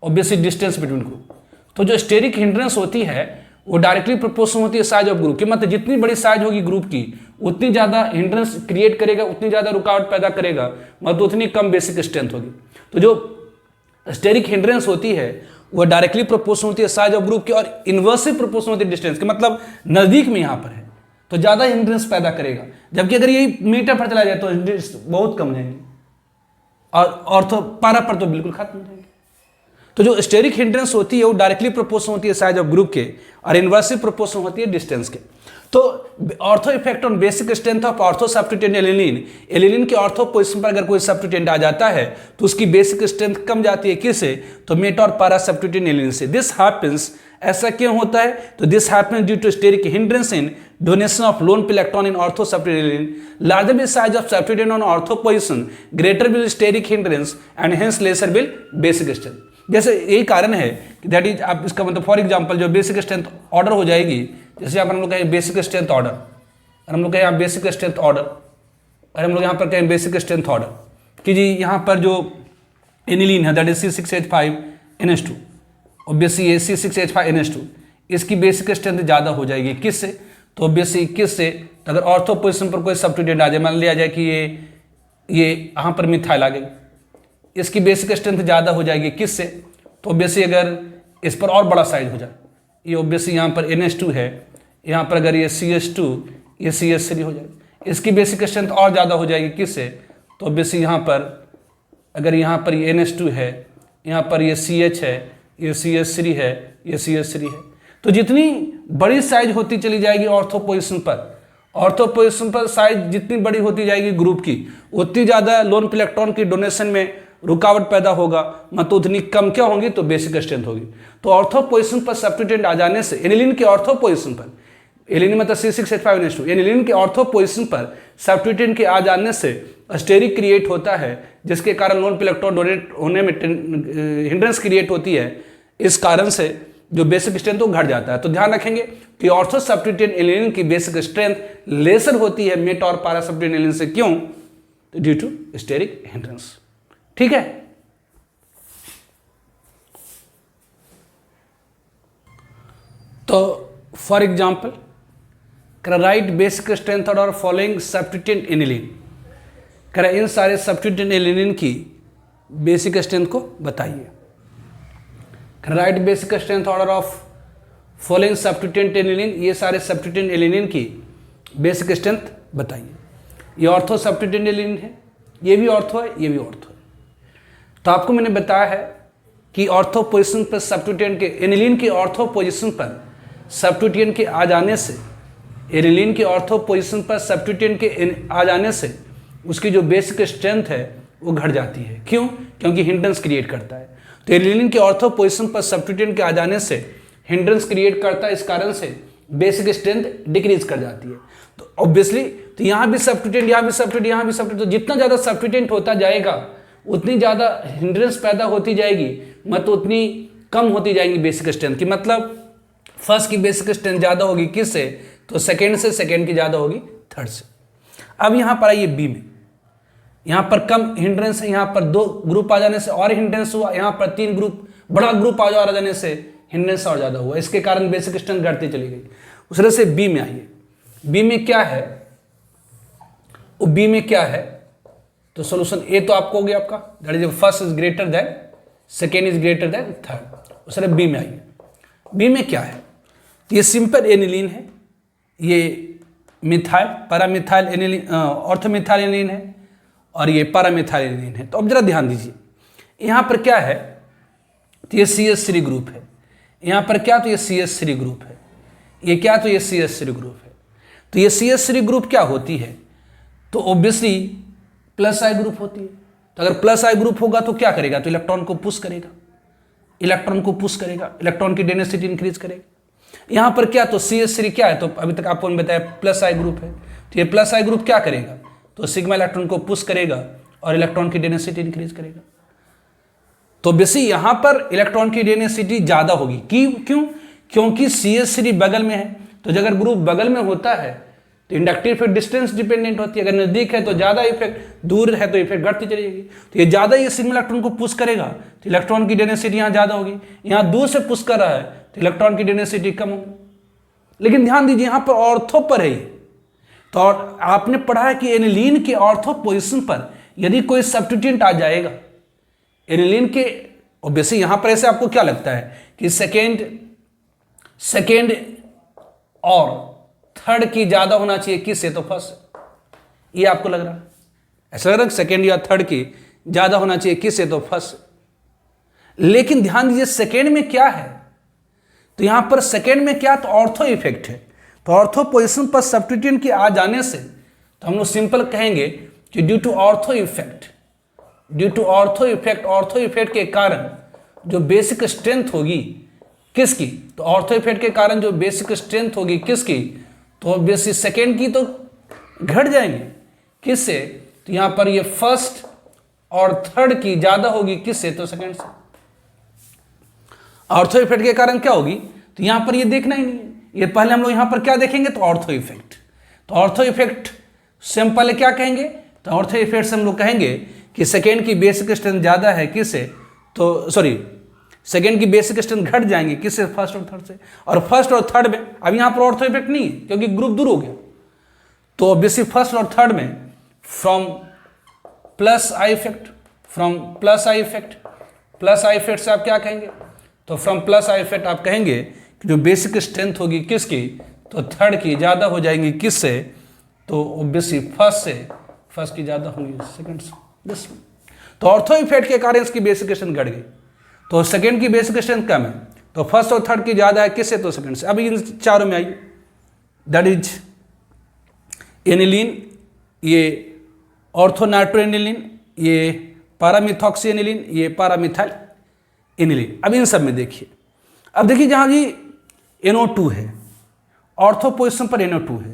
ऑब्वियसली डिस्टेंस बिटवीन ग्रुप। तो जो स्टेरिक हिंड्रेंस होती है वो डायरेक्टली प्रोपोर्शनल होती है साइज ऑफ ग्रुप की, मतलब जितनी बड़ी साइज होगी ग्रुप की उतनी ज्यादा हिंड्रेंस क्रिएट करेगा, उतनी ज्यादा रुकावट पैदा करेगा, मतलब उतनी कम बेसिक स्ट्रेंथ होगी। तो जो स्टेरिक हिंड्रेंस होती है वह डायरेक्टली प्रोपोर्शनल होती है साइज ऑफ ग्रुप की, और इन्वर्सली प्रोपोर्शनल होती है डिस्टेंस की, मतलब नजदीक में यहाँ पर है तो ज्यादा हिंड्रेंस पैदा करेगा, जबकि अगर यही मीटर पर चला जाए तो हिंड्रेंस बहुत कम जाएंगे, और तो पारा पर तो बिल्कुल खत्म हो जाएंगे। तो जो स्टेरिक हिंड्रेंस होती है वो डायरेक्टली प्रोपोर्शनल होती है साइज ऑफ ग्रुप के, और इन्वर्सली प्रोपोर्शनल होती है डिस्टेंस के। तो ortho effect on basic strength of ortho substituent alanine के ऑर्थो पोजीशन पर अगर कोई सब्स्टिट्यूएंट आ जाता है तो उसकी बेसिक स्ट्रेंथ कम जाती है किससे, तो मेटा और पारा सब्स्टिट्यूएंट एलिनिन से। दिस हैपेंस, ऐसा क्यों होता है, तो this happens due to steric hindrance in donation of lone pair electron in ortho substituent aniline, larger bill size of substituent on ortho position, greater bill steric hindrance and hence lesser bill basic strength. जैसे यही कारण है कि that is, आप इसका मतलब for example जो basic strength order हो जाएगी, जैसे यहाँ पर हम लोग कहें बेसिक स्ट्रेंथ ऑर्डर, और हम लोग कहें बेसिक स्ट्रेंथ ऑर्डर, और हम लोग यहाँ पर कहें बेसिक स्ट्रेंथ ऑर्डर कि जी यहाँ पर जो एनिलीन है दैट इज C6H5NH2, ऑब्वियसली ये C6H5NH2, इसकी बेसिक स्ट्रेंथ ज़्यादा हो जाएगी किससे, तो ऑब्वियसली किससे, तो अगर ऑर्थो पोजिशन पर कोई सब्स्टिट्यूएंट आ जाए, मान लिया जाए कि ये यहाँ पर मिथाइल आ गई, इसकी बेसिक स्ट्रेंथ ज़्यादा हो जाएगी किससे, तो ऑब्वियसली अगर इस पर और बड़ा साइज हो जाए, ये ऑब्वियसली यहाँ पर NH2 है, यहाँ पर अगर ये CH2, ये CH3 हो जाए, इसकी बेसिक स्ट्रेंथ और ज़्यादा हो जाएगी किससे, तो ऑब्वियसली यहाँ पर अगर यहाँ पर ये NH2 है, यहाँ पर ये CH है, ये CH3 है, ये CH3 है, तो जितनी बड़ी साइज होती चली जाएगी ऑर्थो पोजीशन पर साइज जितनी बड़ी होती जाएगी ग्रुप की, उतनी ज़्यादा लोन पे इलेक्ट्रॉन की डोनेशन में रुकावट पैदा होगा, मतलब उतनी कम क्या होगी, तो बेसिक स्ट्रेंथ होगी। तो ऑर्थो पोजीशन पर सब्स्टिट्यूएंट आ जाने से एनिलीन के ऑर्थो पोजीशन पर, एनिलीन मतलब C6H5NH2, एनिलीन के ऑर्थो पोजीशन पर सब्स्टिट्यूएंट के आ जाने से स्टेरिक क्रिएट होता है, जिसके कारण लोन पे इलेक्ट्रॉन डोनेट होने में हिंड्रेंस क्रिएट होती है। इस कारण से जो बेसिक स्ट्रेंथ वो घट जाता है। तो ध्यान रखेंगे कि ऑर्थो सब्स्टिट्यूएंट एनिलीन की बेसिक स्ट्रेंथ लेसर होती है मेट और पारा सब्स्टिट्यूएंट एनिलीन से। क्यों? Due to steric hindrance. ठीक है, तो for example write basic strength और फॉलोइंग सब्स्टिट्यूएंट एनिलीन, इन सारे सब्स्टिट्यूएंट एनिलीन की बेसिक स्ट्रेंथ को बताइए। Write basic strength order of following substituent aniline, ये सारे सब्स्टिट्यूएंट एनिलीन की बेसिक स्ट्रेंथ बताइए। ये ऑर्थो सब्स्टिट्यूएंट एनिलीन है, ये भी ऑर्थो है, ये भी ऑर्थो है। तो आपको मैंने बताया है कि ऑर्थो पोजीशन पर सब्स्टिट्यूएंट के एनिलीन की ऑर्थो पोजीशन पर सब्स्टिट्यूएंट के आ जाने से, एनिलीन की ऑर्थो पोजीशन पर सब्स्टिट्यूएंट के आ जाने से उसकी जो बेसिक स्ट्रेंथ है वो घट जाती है। क्यों? क्योंकि हिंड्रेंस क्रिएट करता है। तो एनिलीन के ऑर्थो पोजीशन पर सब्स्टिट्यूएंट के आ जाने से हिंड्रेंस क्रिएट करता है, इस कारण से बेसिक स्ट्रेंथ डिक्रीज कर जाती है। तो ऑब्वियसली तो यहाँ भी सब्स्टिट्यूएंट, यहाँ भी सब्स्टिट्यूएंट, यहाँ भी सब्स्टिट्यूएंट, तो जितना ज़्यादा सब्स्टिट्यूएंट होता जाएगा उतनी ज़्यादा हिंड्रेंस पैदा होती जाएगी, मतलब उतनी कम होती जाएंगी बेसिक स्ट्रेंथ की। मतलब फर्स्ट की बेसिक स्ट्रेंथ ज़्यादा होगी किससे? तो सेकेंड से, सेकेंड की ज़्यादा होगी थर्ड से। अब यहाँ पर आइए बी में, यहाँ पर कम हिंड्रेंस है, यहाँ पर 2 ग्रुप आ जाने से और हिंड्रेंस हुआ, यहाँ पर 3 ग्रुप, बड़ा ग्रुप आ जाने से हिंड्रेंस और ज़्यादा हुआ, इसके कारण बेसिक स्ट्रेंथ घटती चली गई। उस तरह से बी में आइए, बी में क्या है? वो बी में क्या है? तो सॉल्यूशन ए तो आपको हो गया आपका, that is first is greater than second is greater than third. उस तरह बी में आइए, बी में क्या है? तो ये सिंपल एनिलीन है, ये मिथाइल पैरामिथाइल एनिलीन, ऑर्थोमिथाइल एनिलीन है, और ये पैरामिथाइल एनिलीन है। तो अब जरा ध्यान दीजिए, यहाँ पर क्या है? तो ये CH3 ग्रुप है, यहाँ पर क्या? तो ये CH3 ग्रुप है, ये क्या? तो ये CH3 ग्रुप है। तो ये CH3 ग्रुप क्या होती है? तो ऑब्वियसली प्लस आई ग्रुप होती है। तो अगर प्लस आई ग्रुप होगा तो क्या करेगा? तो इलेक्ट्रॉन को पुश करेगा, इलेक्ट्रॉन को पुश करेगा, इलेक्ट्रॉन की डेंसिटी इंक्रीज करेगा। यहाँ पर क्या? तो CH3 क्या है? तो अभी तक आपको बताया प्लस आई ग्रुप है। तो ये प्लस आई ग्रुप क्या करेगा? तो सिग्मा इलेक्ट्रॉन को पुश करेगा और इलेक्ट्रॉन की डेंसिटी इंक्रीज करेगा। तो बेसिक यहाँ पर इलेक्ट्रॉन की डेंसिटी ज़्यादा होगी। क्यों? क्योंकि CH3 बगल में है। तो अगर ग्रुप बगल में होता है तो इंडक्टिव इफेक्ट डिस्टेंस डिपेंडेंट होती है। अगर नज़दीक है तो ज़्यादा इफेक्ट, दूर है तो इफेक्ट घटती चलेगी। तो ये ज़्यादा ये सिग्मा इलेक्ट्रॉन को पुश करेगा तो इलेक्ट्रॉन की डेंसिटी यहाँ ज़्यादा होगी। यहाँ दूर से पुश कर रहा है तो इलेक्ट्रॉन की डेंसिटी कम होगी। लेकिन ध्यान दीजिए, यहाँ पर ऑर्थो पर है। तो आपने पढ़ा है कि एनिलीन के ऑर्थो पोजीशन पर यदि कोई सब्स्टिट्यूएंट आ जाएगा एनिलीन के, ऑब्वियसली यहाँ पर ऐसे आपको क्या लगता है कि सेकेंड और थर्ड की ज्यादा होना चाहिए किससे? तो फर्स्ट। ये आपको लग रहा है, ऐसा लग रहा है सेकेंड या थर्ड की ज्यादा होना चाहिए किससे? तो फर्स्ट। लेकिन ध्यान दीजिए सेकेंड में क्या है? तो यहां पर सेकेंड में क्या? तो ऑर्थो इफेक्ट है। तो ऑर्थो पोजीशन पर सब्स्टिट्यूएंट के आ जाने से तो हम लोग सिंपल कहेंगे कि due to ortho effect, ortho effect के कारण जो बेसिक स्ट्रेंथ होगी किसकी? तो ऑर्थो इफेक्ट के कारण जो बेसिक स्ट्रेंथ होगी किसकी? तो ऑब्वियसली सेकेंड की तो घट जाएंगे किससे? तो यहां पर ये फर्स्ट और थर्ड की ज्यादा होगी किससे? तो सेकेंड से। ऑर्थो इफेक्ट के कारण क्या होगी? तो यहां पर ये देखना ही नहीं है, ये पहले हम लोग यहां पर क्या देखेंगे? तो ऑर्थो इफेक्ट। तो ऑर्थो इफेक्ट से हम पहले क्या कहेंगे? तो ऑर्थो इफेक्ट से हम लोग कहेंगे कि सेकेंड की बेसिक स्ट्रेंथ ज्यादा है किससे? तो सॉरी, सेकेंड की बेसिक स्ट्रेंथ घट जाएंगे किससे? फर्स्ट और थर्ड से। और फर्स्ट और थर्ड में अब यहां पर ऑर्थो इफेक्ट नहीं है क्योंकि ग्रुप दूर हो गया। तो ऑब्वियसली फर्स्ट और थर्ड में फ्रॉम प्लस आई इफेक्ट से आप क्या कहेंगे? तो फ्रॉम प्लस आई इफेक्ट आप कहेंगे कि जो बेसिक स्ट्रेंथ होगी किसकी? तो थर्ड की ज्यादा हो जाएंगी किससे? तो ऑब्वियसली फर्स्ट की ज्यादा होंगी सेकंड से। तो ऑर्थो इफेक्ट के कारण इसकी बेसिक स्ट्रेंथ घट गई, तो सेकेंड की बेसिक स्ट्रेंथ कम है, तो फर्स्ट और थर्ड की ज़्यादा है, किससे? तो सेकेंड से। अब इन चारों में आइए, दैट इज एनिलीन, ये ऑर्थोनाइट्रोएनिलीन, ये पैरामिथॉक्सी एनिलीन, ये पैरामिथाइल एनिलीन। अब इन सब में देखिए, अब देखिए जहाँ जी NO2 है, ऑर्थो पोजिशन पर NO2 है,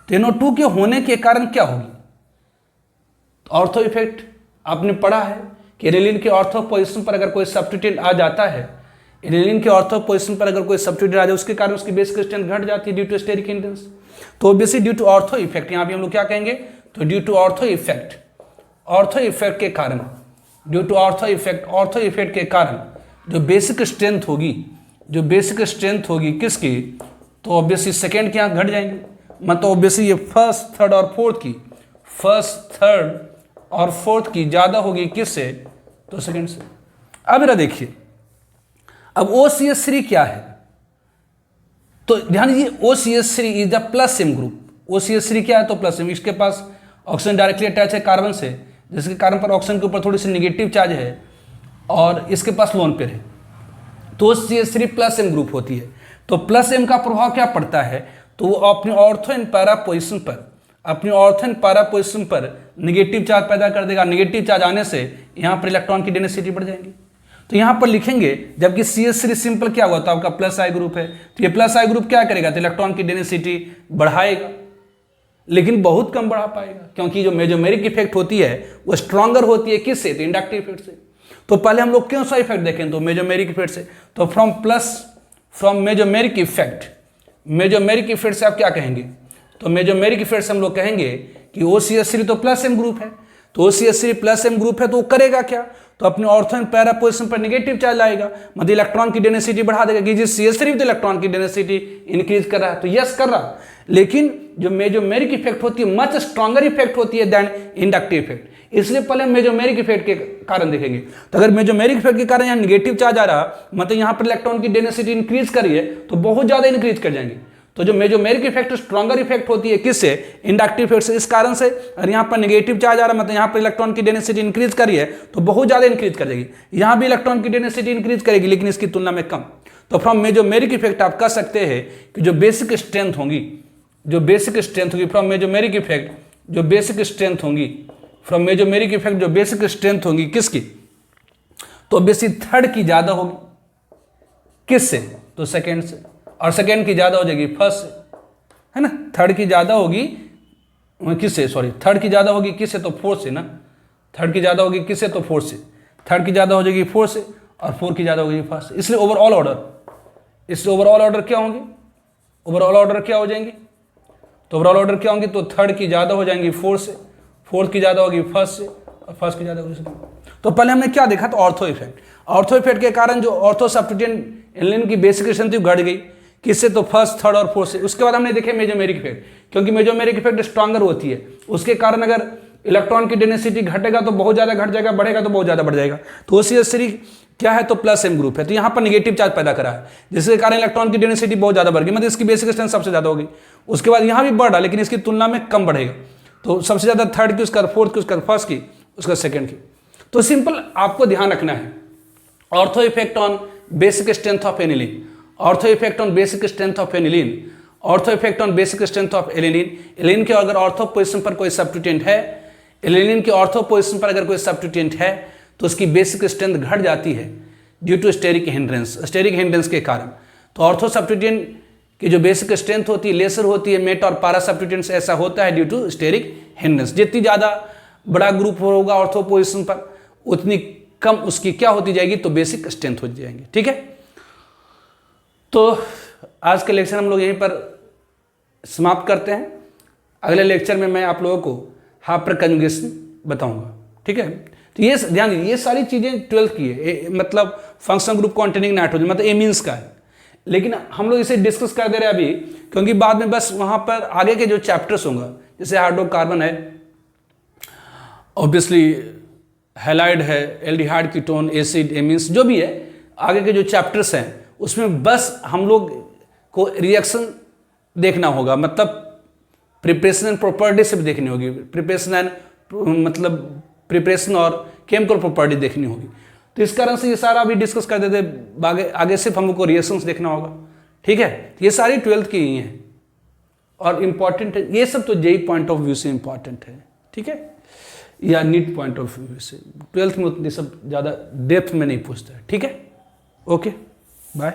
तो NO2 के होने के कारण क्या होगी? ऑर्थो इफेक्ट आपने पढ़ा है कि एनिलीन के ऑर्थो पोजिशन पर अगर कोई सब्स्टिट्यूएंट आ जाता है, एनिलीन के ऑर्थो पोजिशन पर अगर कोई सब्स्टिट्यूएंट आ जाए, उसके कारण उसकी बेसिक स्ट्रेंथ घट जाती है ड्यू टू स्टेरिक हिंड्रेंस। तो obviously due to ortho effect, यहाँ पे हम लोग क्या कहेंगे? तो due to ortho effect, ortho effect के कारण, ड्यू टू ऑर्थो इफेक्ट के कारण जो बेसिक स्ट्रेंथ होगी, जो बेसिक स्ट्रेंथ होगी किसकी? तो ऑब्वियसली सेकेंड के यहाँ घट जाएंगे, मतलब ऑब्वियसली ये फर्स्ट, थर्ड और फोर्थ की ज़्यादा होगी किससे? तो सेकेंड से। अब मेरा देखिए, अब OCH3 क्या है? तो ध्यान दीजिए, OCH3 is the plus M group. OCH3 क्या है? तो प्लस एम। इसके पास ऑक्सीजन डायरेक्टली अटैच है कार्बन से, जिसके कारण पर ऑक्सीजन के ऊपर थोड़ी सी नेगेटिव चार्ज है, और इसके पास लोन पेयर है, तो OCH3 प्लस एम ग्रुप होती है। तो प्लस एम का प्रभाव क्या पड़ता है? तो वो अपने ऑर्थो एंड पैरा पोजिशन पर, अपनी ऑर्थो एंड पैरा पोजिशन पर निगेटिव चार्ज पैदा कर देगा। निगेटिव चार्ज आने से यहाँ पर इलेक्ट्रॉन की डेंसिटी बढ़ जाएगी। तो यहाँ पर लिखेंगे, जबकि CH3 सिंपल क्या हुआ? तो आपका प्लस आई ग्रुप है, तो ये प्लस आई ग्रुप क्या करेगा? तो इलेक्ट्रॉन की डेंसिटी बढ़ाएगा, लेकिन बहुत कम बढ़ा पाएगा, क्योंकि जो मेजोमेरिक इफेक्ट होती है वो स्ट्रॉन्गर होती है किससे? तो इंडक्टिव इफेक्ट से। तो पहले हम लोग कौन सा इफेक्ट देखें? तो मेजोमेरिक इफेक्ट से। तो फ्रॉम मेजोमेरिक इफेक्ट से आप क्या कहेंगे? तो मेजोमेरिक इफेक्ट से हम लोग कहेंगे कि OCH3 तो प्लस एम ग्रुप है, तो OCH3 प्लस एम ग्रुप है, तो वो करेगा क्या? तो अपने ऑर्थो एंड पैरा पोजिशन पर नेगेटिव चार्ज लाएगा, मतलब इलेक्ट्रॉन की डेंसिटी बढ़ा देगा कि जिस CH3 तो इलेक्ट्रॉन की डेंसिटी इंक्रीज कर रहा है, तो यस कर रहा, लेकिन जो मेजोमेरिक इफेक्ट होती है मच स्ट्रॉन्गर इफेक्ट होती है देन इंडक्टिव इफेक्ट। इसलिए पहले मेजोमेरिक इफेक्ट के कारण देखेंगे। तो अगर मेजोमेरिक इफेक्ट के कारण यहाँ नेगेटिव चार्ज आ रहा, मतलब यहाँ पर इलेक्ट्रॉन की डेंसिटी इंक्रीज करी है, तो बहुत ज्यादा इंक्रीज कर जाएंगे। तो जो मेजोमेरिक इफेक्ट स्ट्रॉन्गर इफेक्ट होती है किससे? इंडक्टिव इफेक्ट से। इस कारण से और यहाँ पर नेगेटिव चार्ज आ रहा है, मतलब यहाँ पर इलेक्ट्रॉन की डेंसिटी इंक्रीज करी है, तो बहुत ज्यादा इंक्रीज कर जाएगी। यहाँ भी इलेक्ट्रॉन की डेंसिटी इंक्रीज करेगी, लेकिन इसकी तुलना में कम। तो फ्रॉम मेजोमेरिक इफेक्ट आप कह सकते हैं कि जो बेसिक स्ट्रेंथ होगी फ्रॉम मेजोमेरिक इफेक्ट, जो बेसिक स्ट्रेंथ होगी किसकी? तो ऑब्वियसली थर्ड की ज्यादा होगी, किससे? तो सेकेंड से। और सेकेंड की ज्यादा हो जाएगी फर्स्ट से, है ना? थर्ड की ज्यादा होगी किससे? थर्ड की ज्यादा होगी किससे? तो फोर्थ से ना। थर्ड की ज्यादा होगी किससे? तो फोर्थ से। थर्ड की ज्यादा हो जाएगी फोर्थ से, और फोर्थ की ज्यादा होगी फर्स्ट से। इसलिए ओवरऑल ऑर्डर क्या होंगे? ओवरऑल ऑर्डर क्या हो जाएंगी? तो ओवरऑल ऑर्डर क्या होंगी? तो थर्ड की ज्यादा हो जाएंगी फोर्थ से, फोर्थ की ज्यादा होगी फर्स्ट से, और फर्स्ट की ज्यादा होगी सेकंड। तो पहले हमने क्या देखा? तो ऑर्थो इफेक्ट के कारण जो ऑर्थो सब्स्टिट्यूएंट एनिलीन की बेसिक स्ट्रेंथ घट गई, किससे? तो फर्स्ट, थर्ड और फोर्थ से। उसके बाद हमने देखे मेजोमेरिक इफेक्ट, क्योंकि मेजोमेरिक इफेक्ट स्ट्रॉन्गर होती है, उसके कारण अगर इलेक्ट्रॉन की डेंसिटी घटेगा तो बहुत ज्यादा घट जाएगा, बढ़ेगा तो बहुत ज्यादा बढ़ जाएगा। तो OCH3 क्या है? तो प्लस एम ग्रुप है, तो यहाँ पर नेगेटिव चार्ज पैदा करा है, जिसके कारण इलेक्ट्रॉन की डेंसिटी बहुत ज्यादा बढ़ गई, मतलब इसकी बेसिक स्ट्रेंथ सबसे ज्यादा होगी। उसके बाद यहाँ भी बढ़ रहा, लेकिन इसकी तुलना में कम बढ़ेगा। तो सबसे ज्यादा थर्ड की, उसका फोर्थ की, उसका फर्स्ट की, उसका सेकेंड की। तो सिंपल आपको ध्यान रखना है, ortho effect on basic strength of aniline, ortho effect on basic strength of aniline, ortho effect on basic strength of alanine. Alanine के अगर ऑर्थो पोजिशन पर कोई सब्स्टिट्यूएंट है, एलिनीन के ऑर्थो पोजिशन पर अगर कोई सब्स्टिट्यूएंट है, तो उसकी बेसिक स्ट्रेंथ घट जाती है ड्यू टू स्टेरिक हिंड्रेंस के कारण। तो ऑर्थो सब्स्टिट्यूएंट की जो बेसिक स्ट्रेंथ होती है लेसर होती है मेट और पारा सब्स्टिट्यूएंट से, ऐसा होता है ड्यू टू स्टेरिक हिंड्रेंस। जितनी ज़्यादा बड़ा ग्रुप होगा ऑर्थो पोजिशन पर, उतनी कम उसकी क्या होती जाएगी? तो बेसिक स्ट्रेंथ हो जाएंगी। ठीक है, तो आज के लेक्चर हम लोग यहीं पर समाप्त करते हैं। अगले लेक्चर में मैं आप लोगों को हाइपर कंजुगेशन बताऊंगा। ठीक है, तो ये ध्यान दीजिए, ये सारी चीज़ें 12th की है, मतलब फंक्शनल ग्रुप कॉन्टेनिंग नाइट्रोजन, मतलब एमीन्स का है, लेकिन हम लोग इसे डिस्कस कर दे रहे हैं अभी, क्योंकि बाद में बस वहाँ पर आगे के जो चैप्टर्स होंगे, जैसे हाइड्रोकार्बन है, ऑब्वियसली हैलाइड है, एल्डिहाइड, कीटोन, एसिड, एमीन्स, जो भी है, आगे के जो चैप्टर्स हैं उसमें बस हम लोग को रिएक्शन देखना होगा, मतलब प्रिपरेशन एंड प्रॉपर्टी से भी देखनी होगी। प्रिपरेशन और केमिकल प्रॉपर्टी देखनी होगी। तो इस कारण से ये सारा अभी डिस्कस कर देते, आगे सिर्फ हमको रिएक्शंस देखना होगा। ठीक है, ये सारी 12th की ही हैं और इम्पॉर्टेंट है, ये सब तो जेई पॉइंट ऑफ व्यू से इम्पॉर्टेंट है। ठीक है, या नीट पॉइंट ऑफ व्यू से 12th में उतनी सब ज़्यादा डेप्थ में नहीं पूछता है। ठीक है, ओके, बाय।